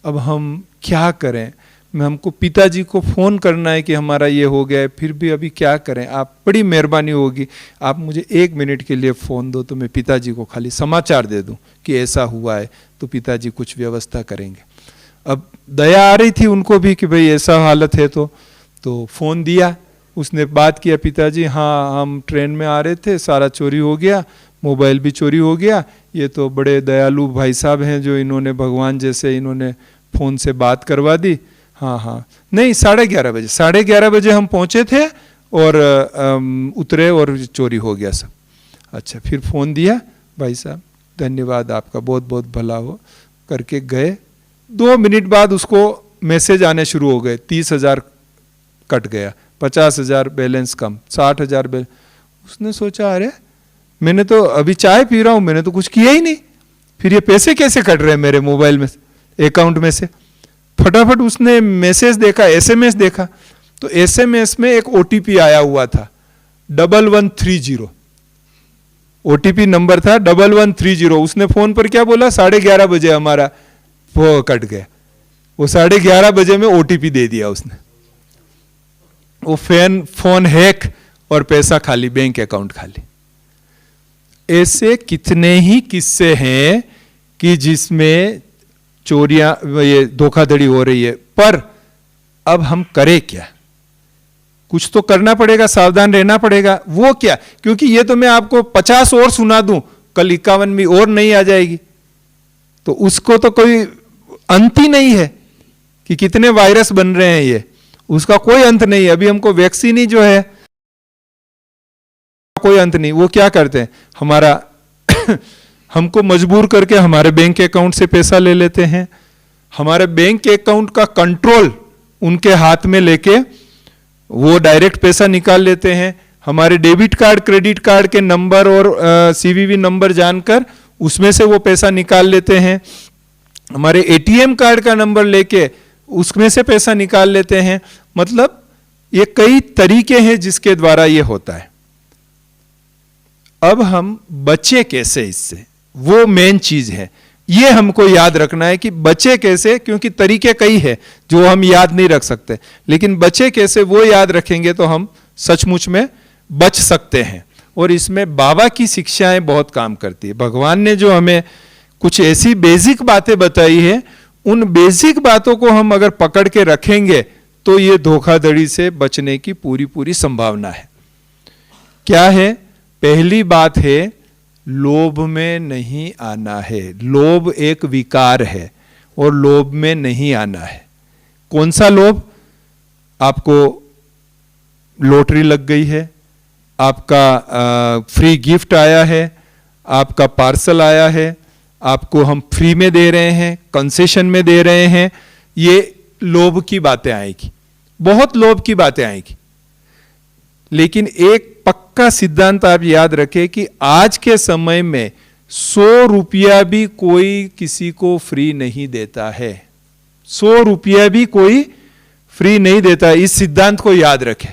अब हम क्या करें? हमको पिताजी को फ़ोन करना है कि हमारा ये हो गया है, फिर भी अभी क्या करें? आप बड़ी मेहरबानी होगी, आप मुझे 1 मिनट के लिए फ़ोन दो, तो मैं पिताजी को खाली समाचार दे दूं कि ऐसा हुआ है, तो पिताजी कुछ व्यवस्था करेंगे। अब दया आ रही थी उनको भी कि भाई ऐसा हालत है, तो फ़ोन दिया, उसने बात किया, पिताजी हाँ हम ट्रेन में आ रहे थे, सारा चोरी हो गया, मोबाइल भी चोरी हो गया, ये तो बड़े दयालु भाई साहब हैं जो इन्होंने भगवान जैसे इन्होंने फ़ोन से बात करवा दी। हाँ, नहीं 11:30 बजे, 11:30 बजे हम पहुँचे थे, और उतरे और चोरी हो गया सब। अच्छा, फिर फ़ोन दिया, भाई साहब धन्यवाद आपका, बहुत बहुत भला हो, करके गए। 2 मिनट बाद उसको मैसेज आने शुरू हो गए, 30,000 कट गया, 50,000 बैलेंस कम, 60,000 बैलेंस। उसने सोचा अरे मैंने तो अभी चाय पी रहा हूँ, मैंने तो कुछ किया ही नहीं, फिर ये पैसे कैसे कट रहे हैं मेरे मोबाइल में, अकाउंट में से? फटाफट उसने मैसेज देखा, एसएमएस देखा, तो एसएमएस में एक ओटीपी आया हुआ था 1130। ओटीपी नंबर था 1130। उसने फोन पर क्या बोला, 11:30 बजे हमारा वो कट गया। वो 11:30 बजे में ओटीपी दे दिया उसने। वो फोन हैक और पैसा खाली, बैंक अकाउंट खाली। ऐसे कितने ही किस्से हैं कि जिसमें चोरियां, ये धोखाधड़ी हो रही है। पर अब हम करें क्या? कुछ तो करना पड़ेगा, सावधान रहना पड़ेगा। वो क्या? क्योंकि ये तो मैं आपको 50 और सुना दूं, कल 51वीं और नहीं आ जाएगी, तो उसको तो कोई अंत ही नहीं है कि कितने वायरस बन रहे हैं, ये उसका कोई अंत नहीं है। अभी हमको वैक्सीन ही जो है कोई अंत नहीं। वो क्या करते हैं, हमारा हमको मजबूर करके हमारे बैंक अकाउंट से पैसा ले लेते हैं, हमारे बैंक अकाउंट का कंट्रोल उनके हाथ में लेके वो डायरेक्ट पैसा निकाल लेते हैं। हमारे डेबिट कार्ड, क्रेडिट कार्ड के नंबर और सीवीवी नंबर जानकर उसमें से वो पैसा निकाल लेते हैं। हमारे एटीएम कार्ड का नंबर लेके उसमें से पैसा निकाल लेते हैं। मतलब ये कई तरीके हैं जिसके द्वारा ये होता है। अब हम बचे कैसे इससे, वो मेन चीज है। ये हमको याद रखना है कि बचे कैसे, क्योंकि तरीके कई है जो हम याद नहीं रख सकते, लेकिन बचे कैसे वो याद रखेंगे तो हम सचमुच में बच सकते हैं। और इसमें बाबा की शिक्षाएं बहुत काम करती है। भगवान ने जो हमें कुछ ऐसी बेसिक बातें बताई है, उन बेसिक बातों को हम अगर पकड़ के रखेंगे तो ये धोखाधड़ी से बचने की पूरी पूरी संभावना है। क्या है? पहली बात है, लोभ में नहीं आना है। लोभ एक विकार है और लोभ में नहीं आना है। कौन सा लोभ? आपको लॉटरी लग गई है, आपका फ्री गिफ्ट आया है, आपका पार्सल आया है, आपको हम फ्री में दे रहे हैं, कंसेशन में दे रहे हैं, ये लोभ की बातें आएगी, बहुत लोभ की बातें आएगी। लेकिन एक पक्का सिद्धांत आप याद रखें कि आज के समय में 100 रुपया भी कोई किसी को फ्री नहीं देता है। 100 रुपया भी कोई फ्री नहीं देता है। इस सिद्धांत को याद रखें।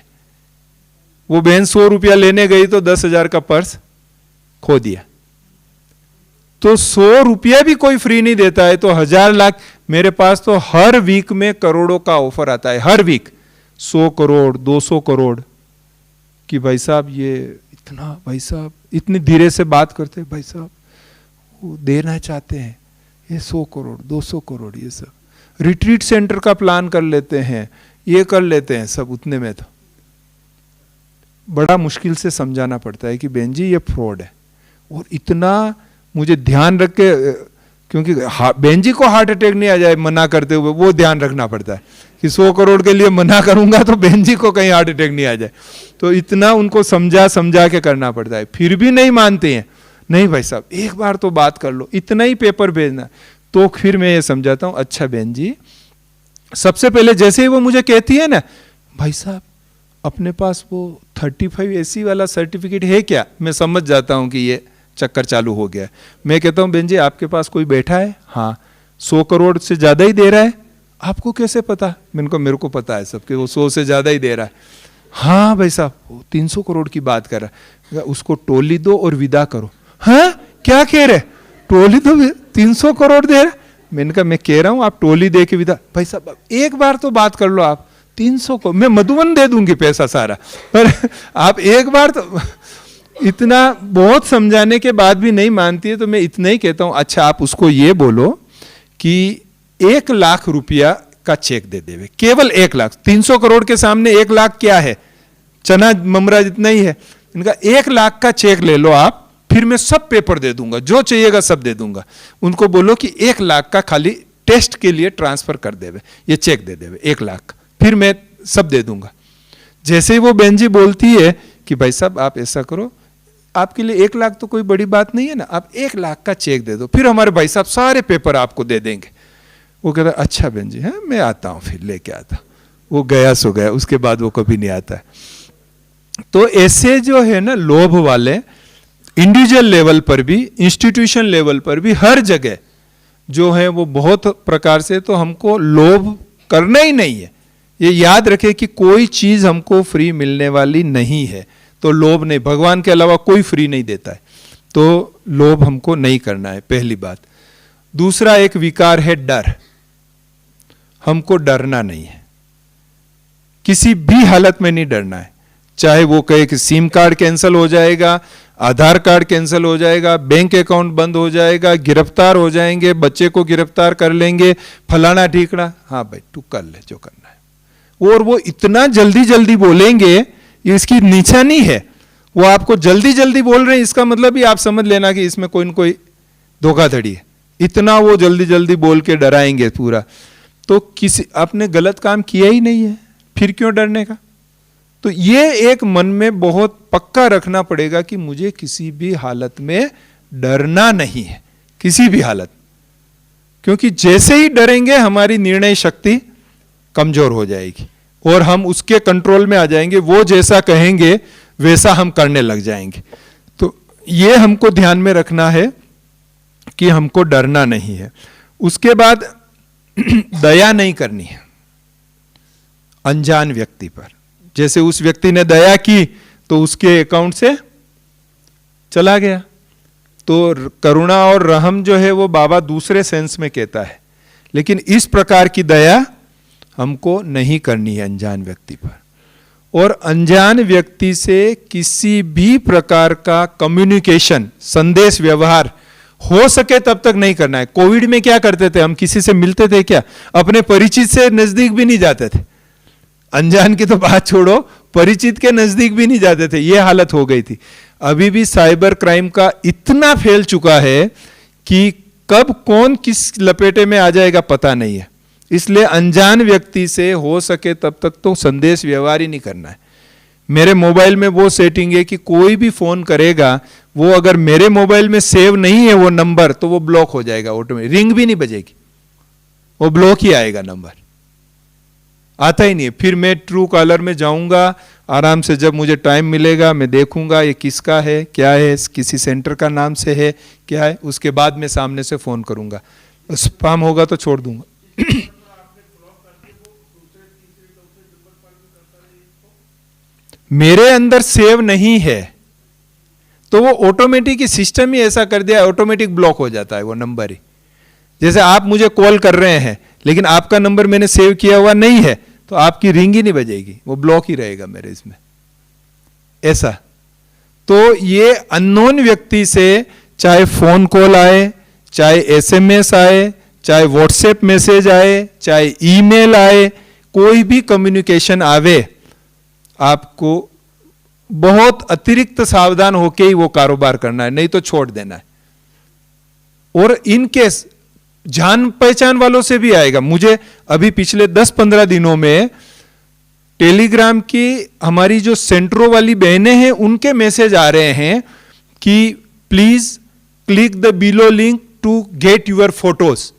वो बहन 100 रुपया लेने गई तो 10,000 का पर्स खो दिया। तो 100 रुपया भी कोई फ्री नहीं देता है, तो 1,000 लाख। मेरे पास तो हर वीक में करोड़ों का ऑफर आता है, हर वीक 100 करोड़ 200 करोड़ कि भाई साहब ये इतना, भाई साहब इतनी धीरे से बात करते, भाई साहब वो देना चाहते हैं ये 100 करोड़ 200 करोड़, ये सब रिट्रीट सेंटर का प्लान कर लेते हैं, ये कर लेते हैं, सब उतने में। तो बड़ा मुश्किल से समझाना पड़ता है कि बहन जी ये फ्रॉड है। और इतना मुझे ध्यान रख के, क्योंकि बहन जी को हार्ट अटैक नहीं आ जाए मना करते हुए, वो ध्यान रखना पड़ता है कि 100 करोड़ के लिए मना करूंगा तो बहन जी को कहीं हार्ट अटैक नहीं आ जाए। तो इतना उनको समझा समझा के करना पड़ता है, फिर भी नहीं मानते हैं। नहीं भाई साहब एक बार तो बात कर लो, इतना ही पेपर भेजना। तो फिर मैं ये समझाता हूं, अच्छा बहन जी, सबसे पहले जैसे ही वो मुझे कहती है ना, भाई साहब अपने पास वो 35 AC वाला सर्टिफिकेट है क्या, मैं समझ जाता हूं कि ये चक्कर चालू हो गया है। मैं कहता हूं बहन जी आपके पास कोई बैठा है, हाँ 100 करोड़ से ज्यादा ही दे रहा है, आपको कैसे पता? मेरे को पता है सबके, वो 100 से ज्यादा ही दे रहा है। हाँ भाई साहब वो 300 करोड़ की बात कर रहा है, उसको टोली दो और विदा करो। हाँ क्या कह रहे, टोली दो 300 करोड़ दे रहा? मैंने कहा मैं कह रहा हूं आप टोली दे के विदा। भाई साहब एक बार तो बात कर लो, आप 300 को मैं मधुबन दे दूंगी पैसा सारा, पर आप एक बार तो। इतना बहुत समझाने के बाद भी नहीं मानती है, तो मैं इतना ही कहता हूं, अच्छा आप उसको ये बोलो कि 1 लाख रुपया का चेक दे देवे, केवल 1 लाख। 300 करोड़ के सामने 1 लाख क्या है, चना ममरा जितना ही है। इनका 1 लाख का चेक ले लो आप, फिर मैं सब पेपर दे दूंगा, जो चाहिएगा सब दे दूंगा। उनको बोलो कि 1 लाख का खाली टेस्ट के लिए ट्रांसफर कर देवे, ये चेक दे देवे 1 लाख, फिर मैं सब दे दूंगा। जैसे ही वो बहन जी बोलती है कि भाई साहब आप ऐसा करो, आपके लिए 1 लाख तो कोई बड़ी बात नहीं है ना, आप 1 लाख का चेक दे दो, फिर हमारे भाई साहब सारे पेपर आपको दे देंगे। वो कहता अच्छा बहन जी, है मैं आता हूं, फिर लेके आता। वो गया सो गया, उसके बाद वो कभी नहीं आता है। तो ऐसे जो है ना लोभ वाले, इंडिविजुअल लेवल पर भी, इंस्टीट्यूशन लेवल पर भी, हर जगह जो है वो बहुत प्रकार से, तो हमको लोभ करना ही नहीं है। ये याद रखे कि कोई चीज हमको फ्री मिलने वाली नहीं है, तो लोभ नहीं, भगवान के अलावा कोई फ्री नहीं देता है, तो लोभ हमको नहीं करना है, पहली बात। दूसरा एक विकार है डर, हमको डरना नहीं है, किसी भी हालत में नहीं डरना है। चाहे वो कहे कि सिम कार्ड कैंसिल हो जाएगा, आधार कार्ड कैंसिल हो जाएगा, बैंक अकाउंट बंद हो जाएगा, गिरफ्तार हो जाएंगे, बच्चे को गिरफ्तार कर लेंगे, फलाना ठीकना, हाँ भाई तू कर ले जो करना है। और वो इतना जल्दी जल्दी बोलेंगे, ये इसकी निशानी है, वो आपको जल्दी जल्दी बोल रहे हैं, इसका मतलब ही आप समझ लेना कि इसमें कोई न कोई धोखाधड़ी है। इतना वो जल्दी जल्दी बोल के डराएंगे पूरा, तो किसी आपने गलत काम किया ही नहीं है, फिर क्यों डरने का? तो ये एक मन में बहुत पक्का रखना पड़ेगा कि मुझे किसी भी हालत में डरना नहीं है, किसी भी हालत। क्योंकि जैसे ही डरेंगे हमारी निर्णय शक्ति कमजोर हो जाएगी और हम उसके कंट्रोल में आ जाएंगे, वो जैसा कहेंगे वैसा हम करने लग जाएंगे। तो ये हमको ध्यान में रखना है कि हमको डरना नहीं है। उसके बाद दया नहीं करनी है अनजान व्यक्ति पर। जैसे उस व्यक्ति ने दया की तो उसके अकाउंट से चला गया, तो करुणा और रहम जो है वो बाबा दूसरे सेंस में कहता है, लेकिन इस प्रकार की दया हमको नहीं करनी है अनजान व्यक्ति पर। और अनजान व्यक्ति से किसी भी प्रकार का कम्युनिकेशन, संदेश व्यवहार हो सके तब तक नहीं करना है। कोविड में क्या करते थे हम, किसी से मिलते थे क्या? अपने परिचित से नजदीक भी नहीं जाते थे। अनजान की तो बात छोड़ो, परिचित के नजदीक भी नहीं जाते थे, यह हालत हो गई थी। अभी भी साइबर क्राइम का इतना फैल चुका है कि कब कौन किस लपेटे में आ जाएगा पता नहीं है। इसलिए अनजान व्यक्ति से हो सके तब तक तो संदेश व्यवहार ही नहीं करना है। मेरे मोबाइल में वो सेटिंग है कि कोई भी फोन करेगा, वो अगर मेरे मोबाइल में सेव नहीं है वो नंबर, तो वो ब्लॉक हो जाएगा ऑटोमेटिक, रिंग भी नहीं बजेगी, वो ब्लॉक ही आएगा, नंबर आता ही नहीं है। फिर मैं ट्रू कॉलर में जाऊंगा, आराम से जब मुझे टाइम मिलेगा मैं देखूंगा ये किसका है, क्या है, किसी सेंटर का नाम से है, क्या है, उसके बाद मैं सामने से फ़ोन करूंगा। स्पैम होगा तो छोड़ दूंगा। मेरे अंदर सेव नहीं है तो वो ऑटोमेटिक ही सिस्टम ही ऐसा कर दिया, ऑटोमेटिक ब्लॉक हो जाता है वो नंबर ही। जैसे आप मुझे कॉल कर रहे हैं लेकिन आपका नंबर मैंने सेव किया हुआ नहीं है तो आपकी रिंग ही नहीं बजेगी, वो ब्लॉक ही रहेगा मेरे इसमें, ऐसा। तो ये अननोन व्यक्ति से चाहे फोन कॉल आए, चाहे एसएमएस आए, चाहे व्हाट्सएप मैसेज आए, चाहे ईमेल आए, कोई भी कम्युनिकेशन आवे, आपको बहुत अतिरिक्त सावधान होके ही वो कारोबार करना है, नहीं तो छोड़ देना है। और इनकेस जान पहचान वालों से भी आएगा। मुझे अभी पिछले 10-15 दिनों में टेलीग्राम की हमारी जो सेंटरों वाली बहनें हैं उनके मैसेज आ रहे हैं कि please click the below link to get your photos,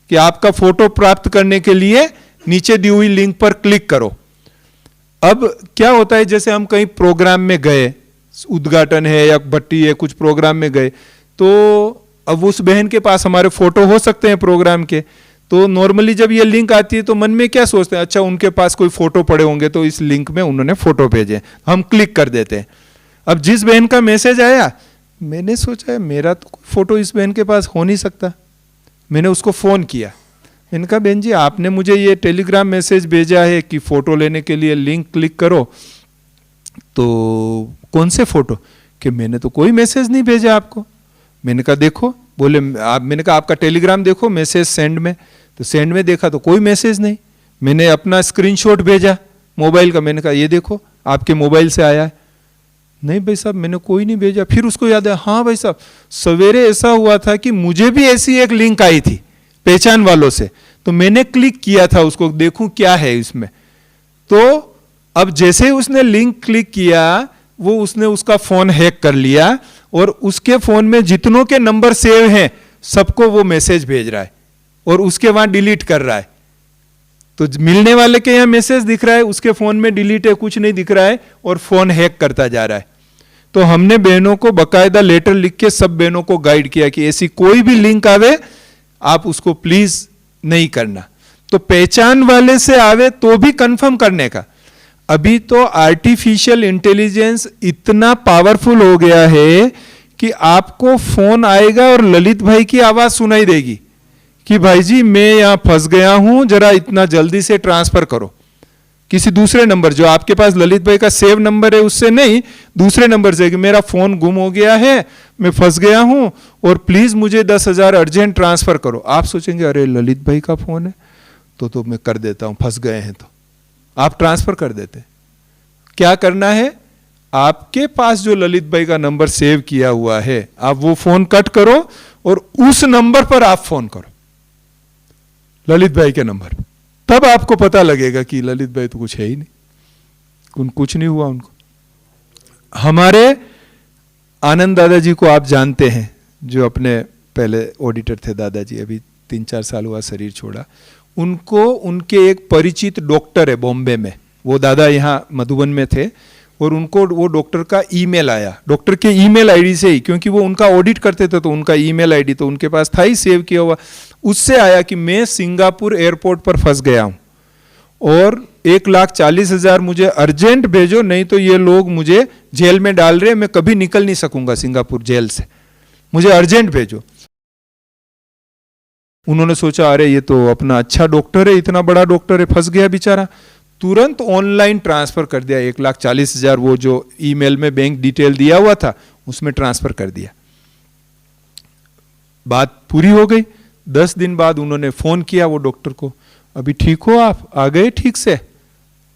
कि आपका फोटो प्राप्त करने के लिए नीचे दी हुई लिंक पर क्लिक करो। अब क्या होता है, जैसे हम कहीं प्रोग्राम में गए, उद्घाटन है या भट्टी है, कुछ प्रोग्राम में गए, तो अब उस बहन के पास हमारे फोटो हो सकते हैं प्रोग्राम के, तो नॉर्मली जब ये लिंक आती है तो मन में क्या सोचते हैं, अच्छा उनके पास कोई फोटो पड़े होंगे तो इस लिंक में उन्होंने फोटो भेजे, हम क्लिक कर देते हैं। अब जिस बहन का मैसेज आया, मैंने सोचा मेरा तो कोई फोटो इस बहन के पास हो नहीं सकता। मैंने उसको फोन किया, मैंने कहा बहन जी आपने मुझे ये टेलीग्राम मैसेज भेजा है कि फोटो लेने के लिए लिंक क्लिक करो, तो कौन से फोटो? कि मैंने तो कोई मैसेज नहीं भेजा आपको। मैंने कहा देखो, बोले आप, मैंने कहा आपका टेलीग्राम देखो मैसेज सेंड में, तो सेंड में देखा तो कोई मैसेज नहीं। मैंने अपना स्क्रीनशॉट भेजा मोबाइल का, मैंने कहा ये देखो आपके मोबाइल से आया है। नहीं भाई साहब मैंने कोई नहीं भेजा। फिर उसको याद है, हाँ भाई साहब सवेरे ऐसा हुआ था कि मुझे भी ऐसी एक लिंक आई थी पहचान वालों से, तो मैंने क्लिक किया था उसको, देखूं क्या है इसमें। तो अब जैसे ही उसने लिंक क्लिक किया, वो उसने उसका फोन हैक कर लिया और उसके फोन में जितनों के नंबर सेव हैं सबको वो मैसेज भेज रहा है और उसके वहां डिलीट कर रहा है। तो मिलने वाले के यहां मैसेज दिख रहा है, उसके फोन में डिलीट है, कुछ नहीं दिख रहा है और फोन हैक करता जा रहा है। तो हमने बहनों को बकायदा लेटर लिख के सब बहनों को गाइड किया कि ऐसी कोई भी लिंक आवे आप उसको प्लीज नहीं करना। तो पहचान वाले से आवे तो भी कंफर्म करने का। अभी तो आर्टिफिशियल इंटेलिजेंस इतना पावरफुल हो गया है कि आपको फोन आएगा और ललित भाई की आवाज सुनाई देगी कि भाई जी मैं यहां फंस गया हूं, जरा इतना जल्दी से ट्रांसफर करो। किसी दूसरे नंबर, जो आपके पास ललित भाई का सेव नंबर है उससे नहीं, दूसरे नंबर से कि मेरा फोन गुम हो गया है, मैं फंस गया हूं और प्लीज मुझे 10,000 अर्जेंट ट्रांसफर करो। आप सोचेंगे अरे ललित भाई का फोन है तो मैं कर देता हूं, फंस गए हैं तो आप ट्रांसफर कर देते। क्या करना है, आपके पास जो ललित भाई का नंबर सेव किया हुआ है आप वो फोन कट करो और उस नंबर पर आप फोन करो, ललित भाई के नंबर। तब आपको पता लगेगा कि ललित भाई तो कुछ है ही नहीं, कुछ नहीं हुआ उनको। हमारे आनंद दादाजी को आप जानते हैं, जो अपने पहले ऑडिटर थे दादाजी, अभी 3-4 साल हुआ शरीर छोड़ा। उनको उनके एक परिचित डॉक्टर है बॉम्बे में, वो दादा यहाँ मधुबन में थे और उनको वो डॉक्टर का ईमेल आया, डॉक्टर के ईमेल आईडी से ही, क्योंकि वो उनका ऑडिट करते थे तो उनका ईमेल आईडी तो उनके पास था ही सेव किया हुआ। उससे आया कि मैं सिंगापुर एयरपोर्ट पर फंस गया हूं और 1,40,000 मुझे अर्जेंट भेजो, नहीं तो ये लोग मुझे जेल में डाल रहे, मैं कभी निकल नहीं सकूंगा सिंगापुर जेल से, मुझे अर्जेंट भेजो। उन्होंने सोचा अरे ये तो अपना अच्छा डॉक्टर है, इतना बड़ा डॉक्टर है, फंस गया बेचारा। तुरंत ऑनलाइन ट्रांसफर कर दिया 1,40,000, वो जो ईमेल में बैंक डिटेल दिया हुआ था उसमें ट्रांसफर कर दिया। बात पूरी हो गई। 10 दिन बाद उन्होंने फोन किया वो डॉक्टर को, अभी ठीक हो आप, आ गए ठीक से?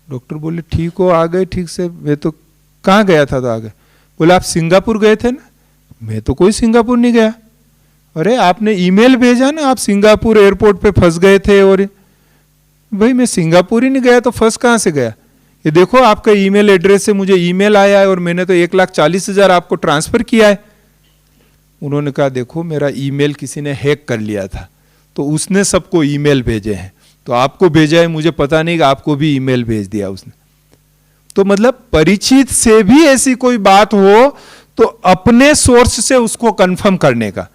डॉक्टर बोले ठीक हो, आ गए ठीक से। मैं तो कहाँ गया था तो आ गए। बोले आप सिंगापुर गए थे ना? मैं तो कोई सिंगापुर नहीं गया। अरे आपने ईमेल भेजा ना, आप सिंगापुर एयरपोर्ट पे फंस गए थे। और भाई मैं सिंगापुर ही नहीं गया तो फंस कहाँ से गया? ये देखो आपका ईमेल एड्रेस से मुझे ईमेल आया है और मैंने तो 1,40,000 आपको ट्रांसफर किया है। उन्होंने कहा देखो मेरा ईमेल किसी ने हैक कर लिया था तो उसने सबको ईमेल भेजे हैं, तो आपको भेजा है मुझे पता नहीं कि आपको भी ईमेल भेज दिया उसने। तो मतलब परिचित से भी ऐसी कोई बात हो तो अपने सोर्स से उसको कंफर्म करने का,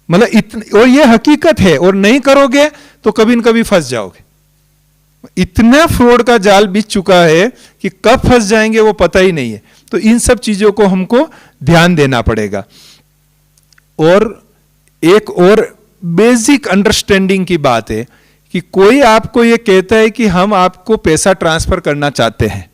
मतलब और ये हकीकत है, और नहीं करोगे तो कभी न कभी फंस जाओगे। इतना फ्रॉड का जाल बिछ चुका है कि कब फंस जाएंगे वो पता ही नहीं है। तो इन सब चीजों को हमको ध्यान देना पड़ेगा। और एक और बेसिक अंडरस्टैंडिंग की बात है कि कोई आपको ये कहता है कि हम आपको पैसा ट्रांसफर करना चाहते हैं,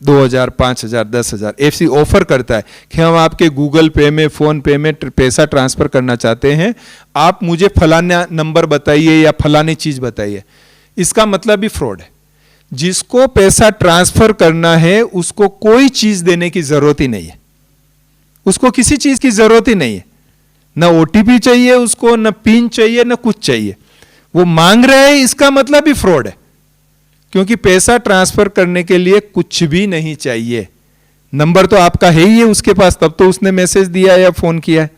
2000, 5000, 10,000 ऐसी ऑफर करता है कि हम आपके गूगल पे में, फोन पे में पैसा ट्रांसफर करना चाहते हैं, आप मुझे फलाना नंबर बताइए या फलानी चीज बताइए। इसका मतलब भी फ्रॉड है। जिसको पैसा ट्रांसफर करना है उसको कोई चीज देने की जरूरत ही नहीं है, उसको किसी चीज की जरूरत ही नहीं है, ना ओटीपी चाहिए उसको, ना पिन चाहिए, ना कुछ चाहिए। वो मांग रहे हैं, इसका मतलब भी फ्रॉड है, क्योंकि पैसा ट्रांसफर करने के लिए कुछ भी नहीं चाहिए। नंबर तो आपका है ही है उसके पास, तब तो उसने मैसेज दिया या फोन किया है,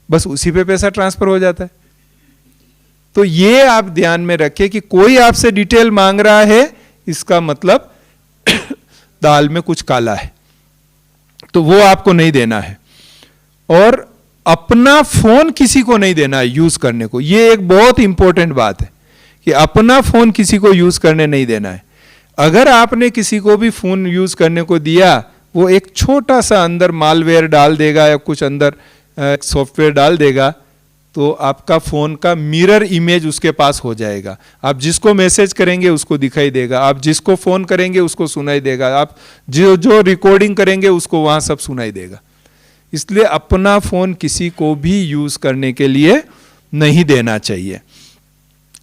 बस उसी पे पैसा ट्रांसफर हो जाता है। तो ये आप ध्यान में रखें कि कोई आपसे डिटेल मांग रहा है, इसका मतलब दाल में कुछ काला है, तो वो आपको नहीं देना है। और अपना फोन किसी को नहीं देना है यूज करने को। ये एक बहुत इंपॉर्टेंट बात है कि अपना फोन किसी को यूज करने नहीं देना है। अगर आपने किसी को भी फोन यूज करने को दिया, वो एक छोटा सा अंदर मालवेयर डाल देगा या कुछ अंदर सॉफ्टवेयर डाल देगा, तो आपका फोन का मिरर इमेज उसके पास हो जाएगा। आप जिसको मैसेज करेंगे उसको दिखाई देगा, आप जिसको फोन करेंगे उसको सुनाई देगा, आप जो रिकॉर्डिंग करेंगे उसको वहां सब सुनाई देगा। इसलिए अपना फोन किसी को भी यूज करने के लिए नहीं देना चाहिए।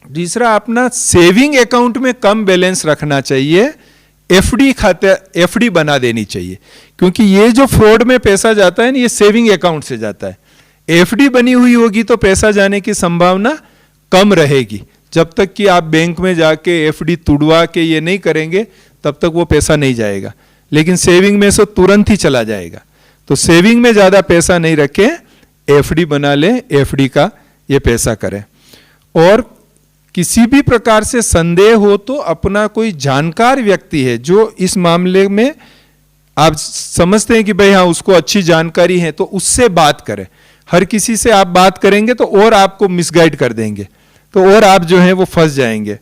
दूसरा, अपना सेविंग अकाउंट में कम बैलेंस रखना चाहिए, एफडी खाते, एफडी बना देनी चाहिए, क्योंकि ये जो फ्रॉड में पैसा जाता है ना, ये सेविंग अकाउंट से जाता है। एफडी बनी हुई होगी तो पैसा जाने की संभावना कम रहेगी। जब तक कि आप बैंक में जाके एफडी तुड़वा के ये नहीं करेंगे, तब तक वो पैसा नहीं जाएगा। लेकिन सेविंग में से तुरंत ही चला जाएगा। तो सेविंग में ज्यादा पैसा नहीं रखें, एफडी बना लें, एफडी का ये पैसा करें। और किसी भी प्रकार से संदेह हो तो अपना कोई जानकार व्यक्ति है जो इस मामले में आप समझते हैं कि भाई हाँ उसको अच्छी जानकारी है, तो उससे बात करें। हर किसी से आप बात करेंगे तो और आपको मिसगाइड कर देंगे, तो और आप जो है वो फंस जाएंगे।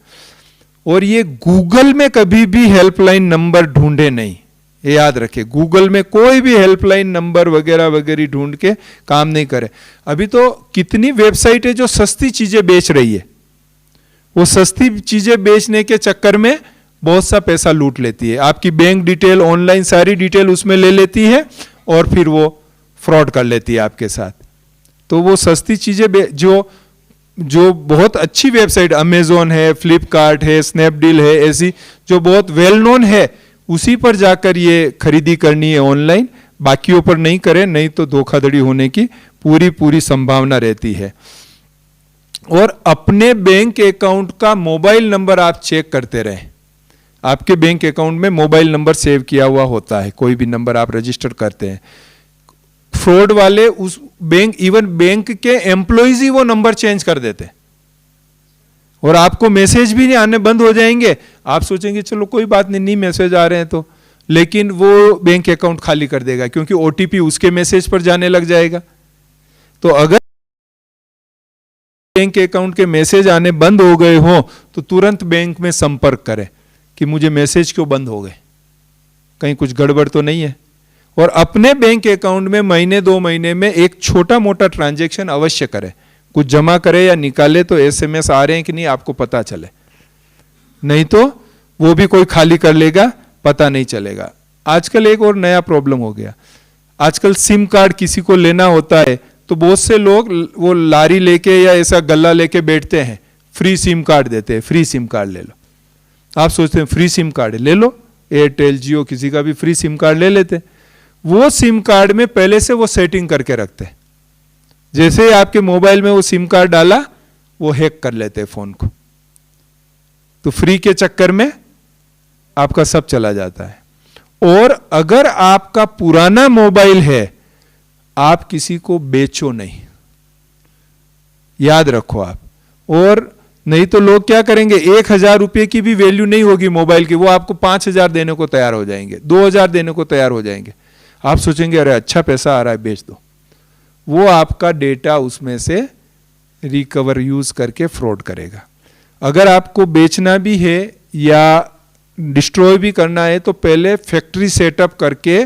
और ये गूगल में कभी भी हेल्पलाइन नंबर ढूंढे नहीं, ये याद रखें। गूगल में कोई भी हेल्पलाइन नंबर वगैरह वगैरह ढूंढ के काम नहीं करे। अभी तो कितनी वेबसाइट है जो सस्ती चीजें बेच रही है, वो सस्ती चीजें बेचने के चक्कर में बहुत सा पैसा लूट लेती है। आपकी बैंक डिटेल, ऑनलाइन सारी डिटेल उसमें ले लेती है और फिर वो फ्रॉड कर लेती है आपके साथ। तो वो सस्ती चीजें जो बहुत अच्छी वेबसाइट, अमेजोन है, फ्लिपकार्ट है, स्नैपडील है, ऐसी जो बहुत वेल नोन है, उसी पर जाकर ये खरीदी करनी है ऑनलाइन। बाकियों पर नहीं करें, नहीं तो धोखाधड़ी होने की पूरी संभावना रहती है। और अपने बैंक अकाउंट का मोबाइल नंबर आप चेक करते रहें। आपके बैंक अकाउंट में मोबाइल नंबर सेव किया हुआ होता है, कोई भी नंबर आप रजिस्टर करते हैं। फ्रॉड वाले उस बैंक, इवन बैंक के एम्प्लॉइज ही वो नंबर चेंज कर देते हैं और आपको मैसेज भी नहीं आने बंद हो जाएंगे। आप सोचेंगे चलो कोई बात नहीं, मैसेज आ रहे हैं तो, लेकिन वो बैंक अकाउंट खाली कर देगा, क्योंकि ओटीपी उसके मैसेज पर जाने लग जाएगा। तो अगर बैंक अकाउंट के मैसेज आने बंद हो गए हो तो तुरंत बैंक में संपर्क करें कि मुझे मैसेज क्यों बंद हो गए, कहीं कुछ गड़बड़ तो नहीं है। और अपने बैंक अकाउंट में महीने 2 महीने में एक छोटा मोटा ट्रांजैक्शन अवश्य करें। कुछ जमा करे या निकाले तो एसएमएस आ रहे हैं कि नहीं आपको पता चले, नहीं तो वो भी कोई खाली कर लेगा, पता नहीं चलेगा। आजकल एक और नया प्रॉब्लम हो गया, आजकल सिम कार्ड किसी को लेना होता है तो बहुत से लोग वो लारी लेके या ऐसा गल्ला लेके बैठते हैं, फ्री सिम कार्ड देते हैं, फ्री सिम कार्ड ले लो। आप सोचते हैं फ्री सिम कार्ड ले लो, एयरटेल, जियो, किसी का भी फ्री सिम कार्ड ले लेते हैं। वो सिम कार्ड में पहले से वो सेटिंग करके रखते हैं, जैसे ही आपके मोबाइल में वो सिम कार्ड डाला वो हैक कर लेते हैं फोन को, तो फ्री के चक्कर में आपका सब चला जाता है। और अगर आपका पुराना मोबाइल है, आप किसी को बेचो नहीं, याद रखो आप। और नहीं तो लोग क्या करेंगे, 1,000 रुपये की भी वैल्यू नहीं होगी मोबाइल की, वो आपको 5,000 देने को तैयार हो जाएंगे, 2,000 देने को तैयार हो जाएंगे। आप सोचेंगे अरे अच्छा पैसा आ रहा है, बेच दो। वो आपका डेटा उसमें से रिकवर यूज करके फ्रॉड करेगा। अगर आपको बेचना भी है या डिस्ट्रॉय भी करना है तो पहले फैक्ट्री सेटअप करके,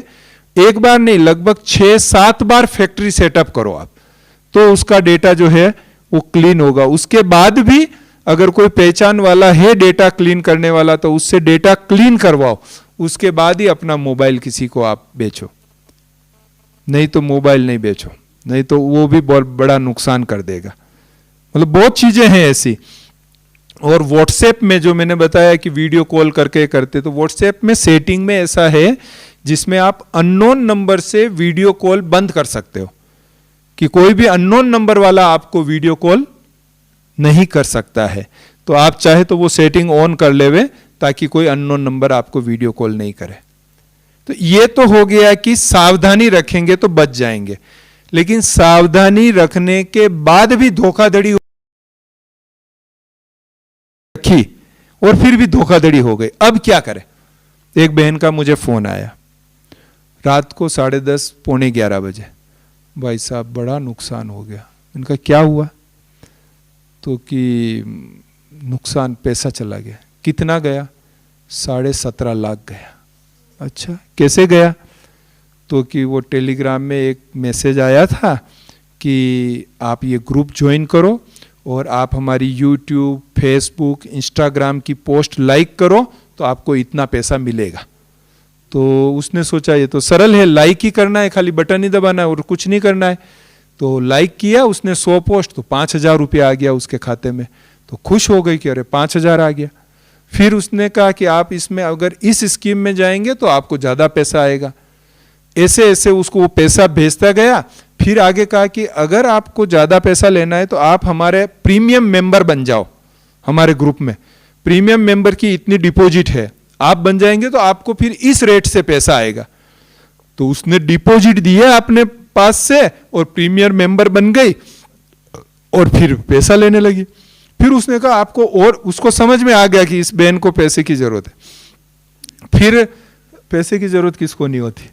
एक बार नहीं लगभग 6-7 बार फैक्ट्री सेटअप करो आप, तो उसका डेटा जो है वो क्लीन होगा। उसके बाद भी अगर कोई पहचान वाला है डेटा क्लीन करने वाला तो उससे डेटा क्लीन करवाओ, उसके बाद ही अपना मोबाइल किसी को आप बेचो, नहीं तो मोबाइल नहीं बेचो, नहीं तो वो भी बहुत बड़ा नुकसान कर देगा। मतलब बहुत चीजें हैं ऐसी। और व्हाट्सएप में जो मैंने बताया कि वीडियो कॉल करके करते, तो व्हाट्सएप में सेटिंग में ऐसा है जिसमें आप अननोन नंबर से वीडियो कॉल बंद कर सकते हो, कि कोई भी अननोन नंबर वाला आपको वीडियो कॉल नहीं कर सकता है। तो आप चाहे तो वो सेटिंग ऑन कर लेवे ताकि कोई अननोन नंबर आपको वीडियो कॉल नहीं करे। तो ये तो हो गया कि सावधानी रखेंगे तो बच जाएंगे, लेकिन सावधानी रखने के बाद भी धोखाधड़ी रखी और फिर भी धोखाधड़ी हो गई। अब क्या करें? एक बहन का मुझे फोन आया रात को 10:30 पौने 11 बजे, भाई साहब बड़ा नुकसान हो गया। इनका क्या हुआ? तो कि नुकसान, पैसा चला गया। कितना गया? 17.5 लाख गया। अच्छा, कैसे गया? तो कि वो टेलीग्राम में एक मैसेज आया था कि आप ये ग्रुप ज्वाइन करो और आप हमारी यूट्यूब, फेसबुक, इंस्टाग्राम की पोस्ट लाइक करो तो आपको इतना पैसा मिलेगा। तो उसने सोचा ये तो सरल है, लाइक ही करना है, खाली बटन ही दबाना है और कुछ नहीं करना है। तो लाइक किया उसने 100 पोस्ट, तो 5,000 रुपया आ गया उसके खाते में। तो खुश हो गई कि अरे 5,000 आ गया। फिर उसने कहा कि आप इसमें अगर इस स्कीम में जाएंगे तो आपको ज़्यादा पैसा आएगा। ऐसे ऐसे उसको वो पैसा भेजता गया। फिर आगे कहा कि अगर आपको ज़्यादा पैसा लेना है तो आप हमारे प्रीमियम मेंबर बन जाओ, हमारे ग्रुप में प्रीमियम मेंबर की इतनी डिपॉजिट है, आप बन जाएंगे तो आपको फिर इस रेट से पैसा आएगा। तो उसने डिपॉजिट दिया अपने पास से और प्रीमियम मेंबर बन गई और फिर पैसा लेने लगी। फिर उसने कहा आपको, और उसको समझ में आ गया कि इस बहन को पैसे की जरूरत है। फिर पैसे की जरूरत किसको नहीं होती,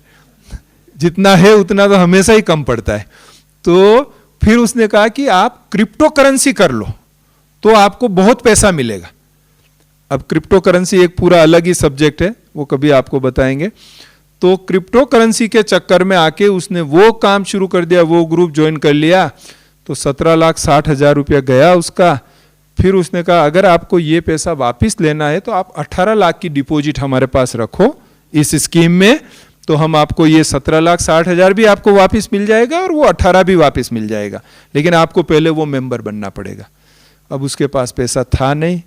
जितना है उतना तो हमेशा ही कम पड़ता है। तो फिर उसने कहा कि आप क्रिप्टो करेंसी कर लो तो आपको बहुत पैसा मिलेगा। अब क्रिप्टो करेंसी एक पूरा अलग ही सब्जेक्ट है, वो कभी आपको बताएंगे। तो क्रिप्टो करेंसी के चक्कर में आके उसने वो काम शुरू कर दिया, वो ग्रुप ज्वाइन कर लिया। तो 17,60,000 रुपया गया उसका। फिर उसने कहा अगर आपको ये पैसा वापस लेना है तो आप 18 लाख की डिपॉजिट हमारे पास रखो इस स्कीम में, तो हम आपको ये 17,60,000 भी आपको वापस मिल जाएगा और वो 18 भी वापस मिल जाएगा, लेकिन आपको पहले वो मेंबर बनना पड़ेगा। अब उसके पास पैसा था नहीं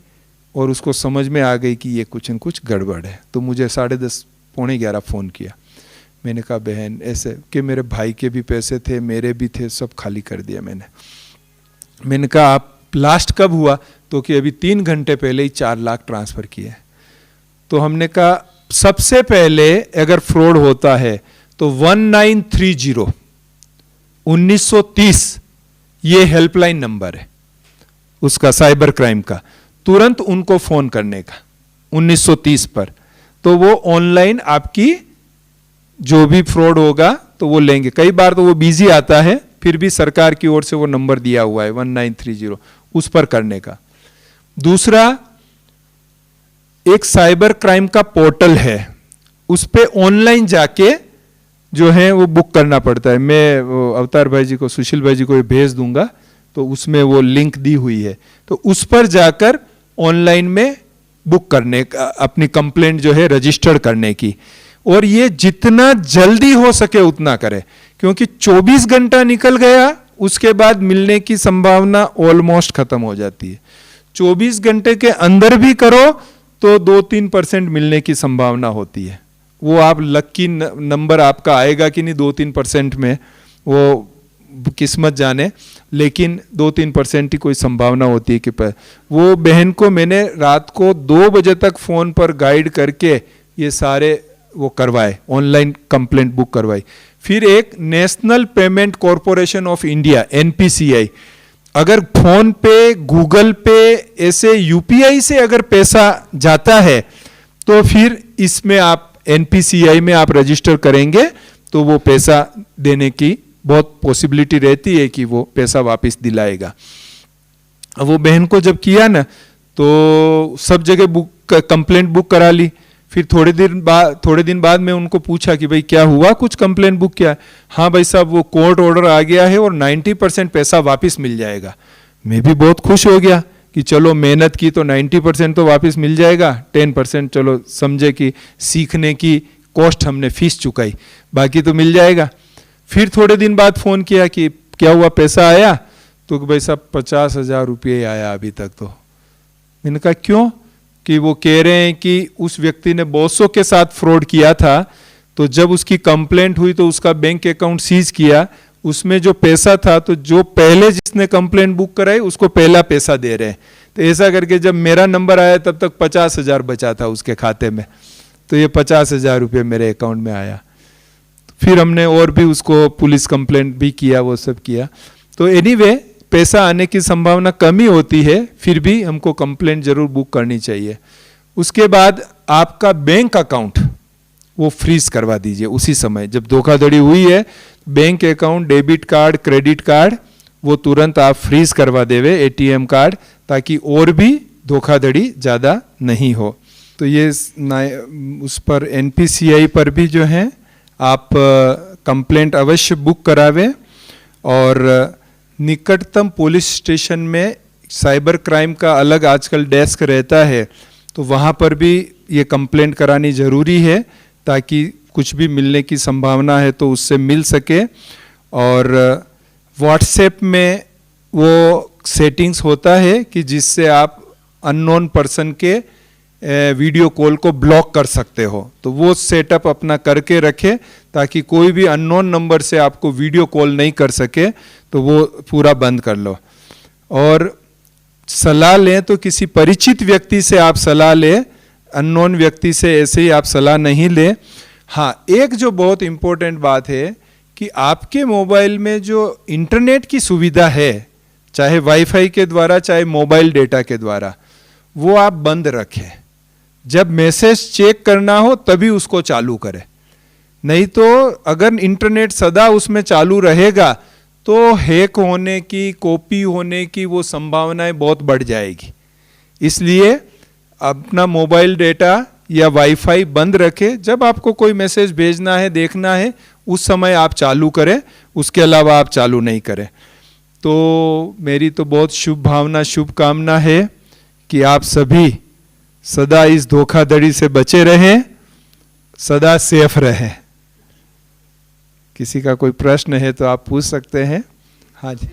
और उसको समझ में आ गई कि ये कुछ न कुछ गड़बड़ है। तो मुझे 10:30 पौने 11 फ़ोन किया। मैंने कहा बहन ऐसे कि मेरे भाई के भी पैसे थे, मेरे भी थे, सब खाली कर दिया मैंने कहा आप लास्ट कब हुआ? तो कि अभी 3 घंटे पहले ही 4 लाख ट्रांसफ़र किए। तो हमने कहा सबसे पहले अगर फ्रॉड होता है तो 1930 1930 ये हेल्पलाइन नंबर है उसका, साइबर क्राइम का, तुरंत उनको फोन करने का 1930 पर। तो वो ऑनलाइन आपकी जो भी फ्रॉड होगा तो वो लेंगे। कई बार तो वो बिजी आता है, फिर भी सरकार की ओर से वो नंबर दिया हुआ है 1930, उस पर करने का। दूसरा, एक साइबर क्राइम का पोर्टल है, उस पे ऑनलाइन जाके जो है वो बुक करना पड़ता है। मैं अवतार भाई जी को, सुशील भाई जी को ये भेज दूंगा, तो उसमें वो लिंक दी हुई है। तो उस पर जाकर ऑनलाइन में बुक करने का, अपनी कंप्लेंट जो है रजिस्टर करने की। और ये जितना जल्दी हो सके उतना करें, क्योंकि 24 घंटा निकल गया उसके बाद मिलने की संभावना ऑलमोस्ट खत्म हो जाती है। 24 घंटे के अंदर भी करो तो 2-3% मिलने की संभावना होती है। वो आप लक्की नंबर आपका आएगा कि नहीं 2-3% में, वो किस्मत जाने, लेकिन 2-3% ही कोई संभावना होती है कि वो बहन को मैंने रात को 2 बजे तक फ़ोन पर गाइड करके ये सारे वो करवाए, ऑनलाइन कंप्लेंट बुक करवाई। फिर एक national payment corporation of India NPCI, अगर फोन पे, गूगल पे, ऐसे यूपीआई से अगर पैसा जाता है तो फिर इसमें आप एनपीसीआई में आप रजिस्टर करेंगे तो वो पैसा देने की बहुत पॉसिबिलिटी रहती है कि वो पैसा वापस दिलाएगा। अब वो बहन को जब किया ना तो सब जगह कंप्लेंट बुक करा ली। फिर थोड़े दिन बाद में उनको पूछा कि भाई क्या हुआ, कुछ कंप्लेंट बुक किया? हाँ भाई साहब, वो कोर्ट ऑर्डर आ गया है और 90% पैसा वापस मिल जाएगा। मैं भी बहुत खुश हो गया कि चलो मेहनत की तो 90% तो वापस मिल जाएगा, 10% चलो समझे कि सीखने की कॉस्ट हमने फीस चुकाई, बाकी तो मिल जाएगा। फिर थोड़े दिन बाद फ़ोन किया कि क्या हुआ, पैसा आया? तो भाई साहब 50,000 रुपये आया अभी तक। तो मैंने कहा क्यों? कि वो कह रहे हैं कि उस व्यक्ति ने 200 के साथ फ्रॉड किया था, तो जब उसकी कंप्लेंट हुई तो उसका बैंक अकाउंट सीज किया, उसमें जो पैसा था तो जो पहले जिसने कंप्लेंट बुक कराई उसको पहला पैसा दे रहे हैं। तो ऐसा करके जब मेरा नंबर आया तब तक 50,000 बचा था उसके खाते में, तो ये 50,000 रुपये मेरे अकाउंट में आया। फिर हमने और भी उसको पुलिस कंप्लेंट भी किया, वो सब किया। तो एनीवे पैसा आने की संभावना कम ही होती है, फिर भी हमको कंप्लेंट जरूर बुक करनी चाहिए। उसके बाद आपका बैंक अकाउंट वो फ्रीज करवा दीजिए उसी समय जब धोखाधड़ी हुई है। Bank account, debit card, credit card वो तुरंत आप फ्रीज करवा देवे, एटीएम कार्ड, ताकि और भी धोखाधड़ी ज़्यादा नहीं हो। तो ये उस पर एनपीसीआई पर भी जो है आप कंप्लेंट अवश्य बुक करावें, और निकटतम पुलिस स्टेशन में साइबर क्राइम का अलग आजकल डेस्क रहता है, तो वहाँ पर भी ये कंप्लेंट करानी ज़रूरी है ताकि कुछ भी मिलने की संभावना है तो उससे मिल सके। और व्हाट्सएप में वो सेटिंग्स होता है कि जिससे आप अननोन पर्सन के वीडियो कॉल को ब्लॉक कर सकते हो, तो वो सेटअप अपना करके रखें ताकि कोई भी अननोन नंबर से आपको वीडियो कॉल नहीं कर सके, तो वो पूरा बंद कर लो। और सलाह लें तो किसी परिचित व्यक्ति से आप सलाह लें, अननोन व्यक्ति से ऐसे ही आप सलाह नहीं लें। हाँ, एक जो बहुत इम्पोर्टेंट बात है कि आपके मोबाइल में जो इंटरनेट की सुविधा है, चाहे वाईफाई के द्वारा चाहे मोबाइल डेटा के द्वारा, वो आप बंद रखें। जब मैसेज चेक करना हो तभी उसको चालू करें, नहीं तो अगर इंटरनेट सदा उसमें चालू रहेगा तो हैक होने की, कॉपी होने की वो संभावनाएं बहुत बढ़ जाएगी। इसलिए अपना मोबाइल डेटा या वाईफाई बंद रखें। जब आपको कोई मैसेज भेजना है, देखना है, उस समय आप चालू करें, उसके अलावा आप चालू नहीं करें। तो मेरी तो बहुत शुभ भावना, शुभकामना है कि आप सभी सदा इस धोखाधड़ी से बचे रहें, सदा सेफ रहें। किसी का कोई प्रश्न है तो आप पूछ सकते हैं। हाँ जी।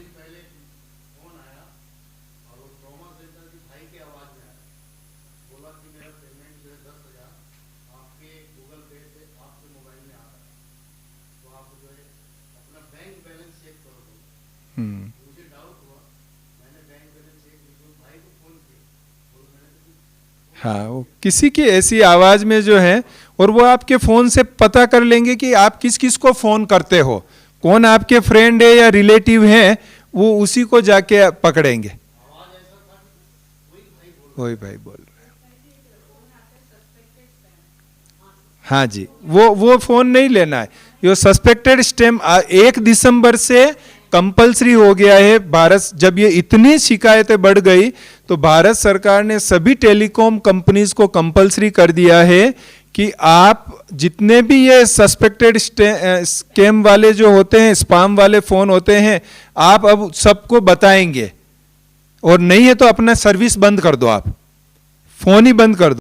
हाँ, वो किसी की ऐसी आवाज में जो है, और वो आपके फोन से पता कर लेंगे कि आप किस किस को फोन करते हो, कौन आपके फ्रेंड है या रिलेटिव है, वो उसी को जाके पकड़ेंगे। वही भाई बोल रहे हैं। हाँ जी, वो फोन नहीं लेना है। ये सस्पेक्टेड स्पैम 1 दिसंबर से कंपलसरी हो गया है। भारत, जब ये इतनी शिकायतें बढ़ गई तो भारत सरकार ने सभी टेलीकॉम कंपनीज को कंपलसरी कर दिया है कि आप जितने भी ये सस्पेक्टेड स्कैम वाले जो होते हैं, स्पैम वाले फोन होते हैं, आप अब सबको बताएंगे, और नहीं है तो अपना सर्विस बंद कर दो, आप फोन ही बंद कर दो।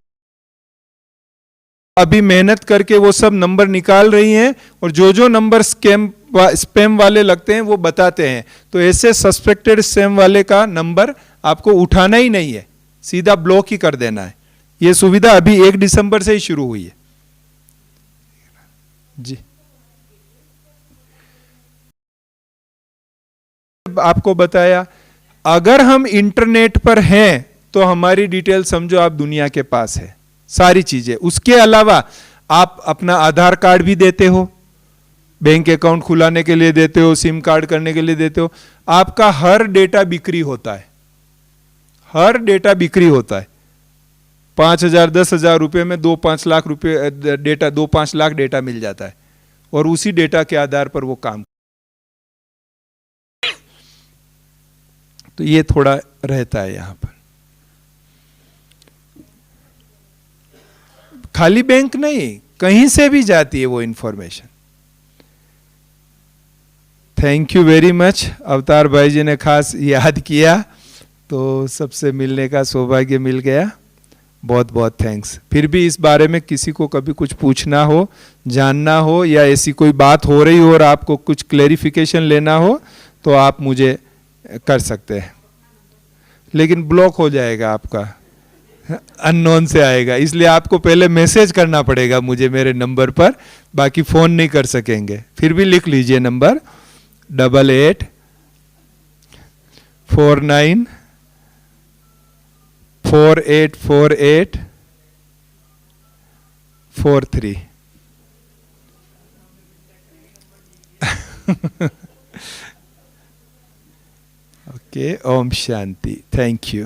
अभी मेहनत करके वो सब नंबर निकाल रही हैं, और जो जो नंबर स्पैम वाले लगते हैं वो बताते हैं। तो ऐसे सस्पेक्टेड स्पैम वाले का नंबर आपको उठाना ही नहीं है, सीधा ब्लॉक ही कर देना है। ये सुविधा अभी 1 दिसंबर से ही शुरू हुई है जी। आपको बताया, अगर हम इंटरनेट पर हैं तो हमारी डिटेल समझो आप दुनिया के पास है, सारी चीजें। उसके अलावा आप अपना आधार कार्ड भी देते हो, बैंक अकाउंट खुलाने के लिए देते हो, सिम कार्ड करने के लिए देते हो, आपका हर डेटा बिक्री होता है, हर डेटा बिक्री होता है। 5,000 10,000 रुपये में 2-5 लाख रुपये डेटा, 2-5 लाख डेटा मिल जाता है, और उसी डेटा के आधार पर वो काम। तो ये थोड़ा रहता है यहां पर। खाली बैंक नहीं, कहीं से भी जाती है वो information. Thank you very much. अवतार भाई जी ने खास याद किया तो सबसे मिलने का सौभाग्य मिल गया, बहुत बहुत थैंक्स। फिर भी इस बारे में किसी को कभी कुछ पूछना हो, जानना हो, या ऐसी कोई बात हो रही हो और आपको कुछ क्लेरिफिकेशन लेना हो तो आप मुझे कर सकते हैं, लेकिन ब्लॉक हो जाएगा आपका, अननोन से आएगा, इसलिए आपको पहले मैसेज करना पड़ेगा मुझे मेरे नंबर पर, बाकी फ़ोन नहीं कर सकेंगे। फिर भी लिख लीजिए नंबर 88 49 4848 43। ओके, ओम शांति। Thank you.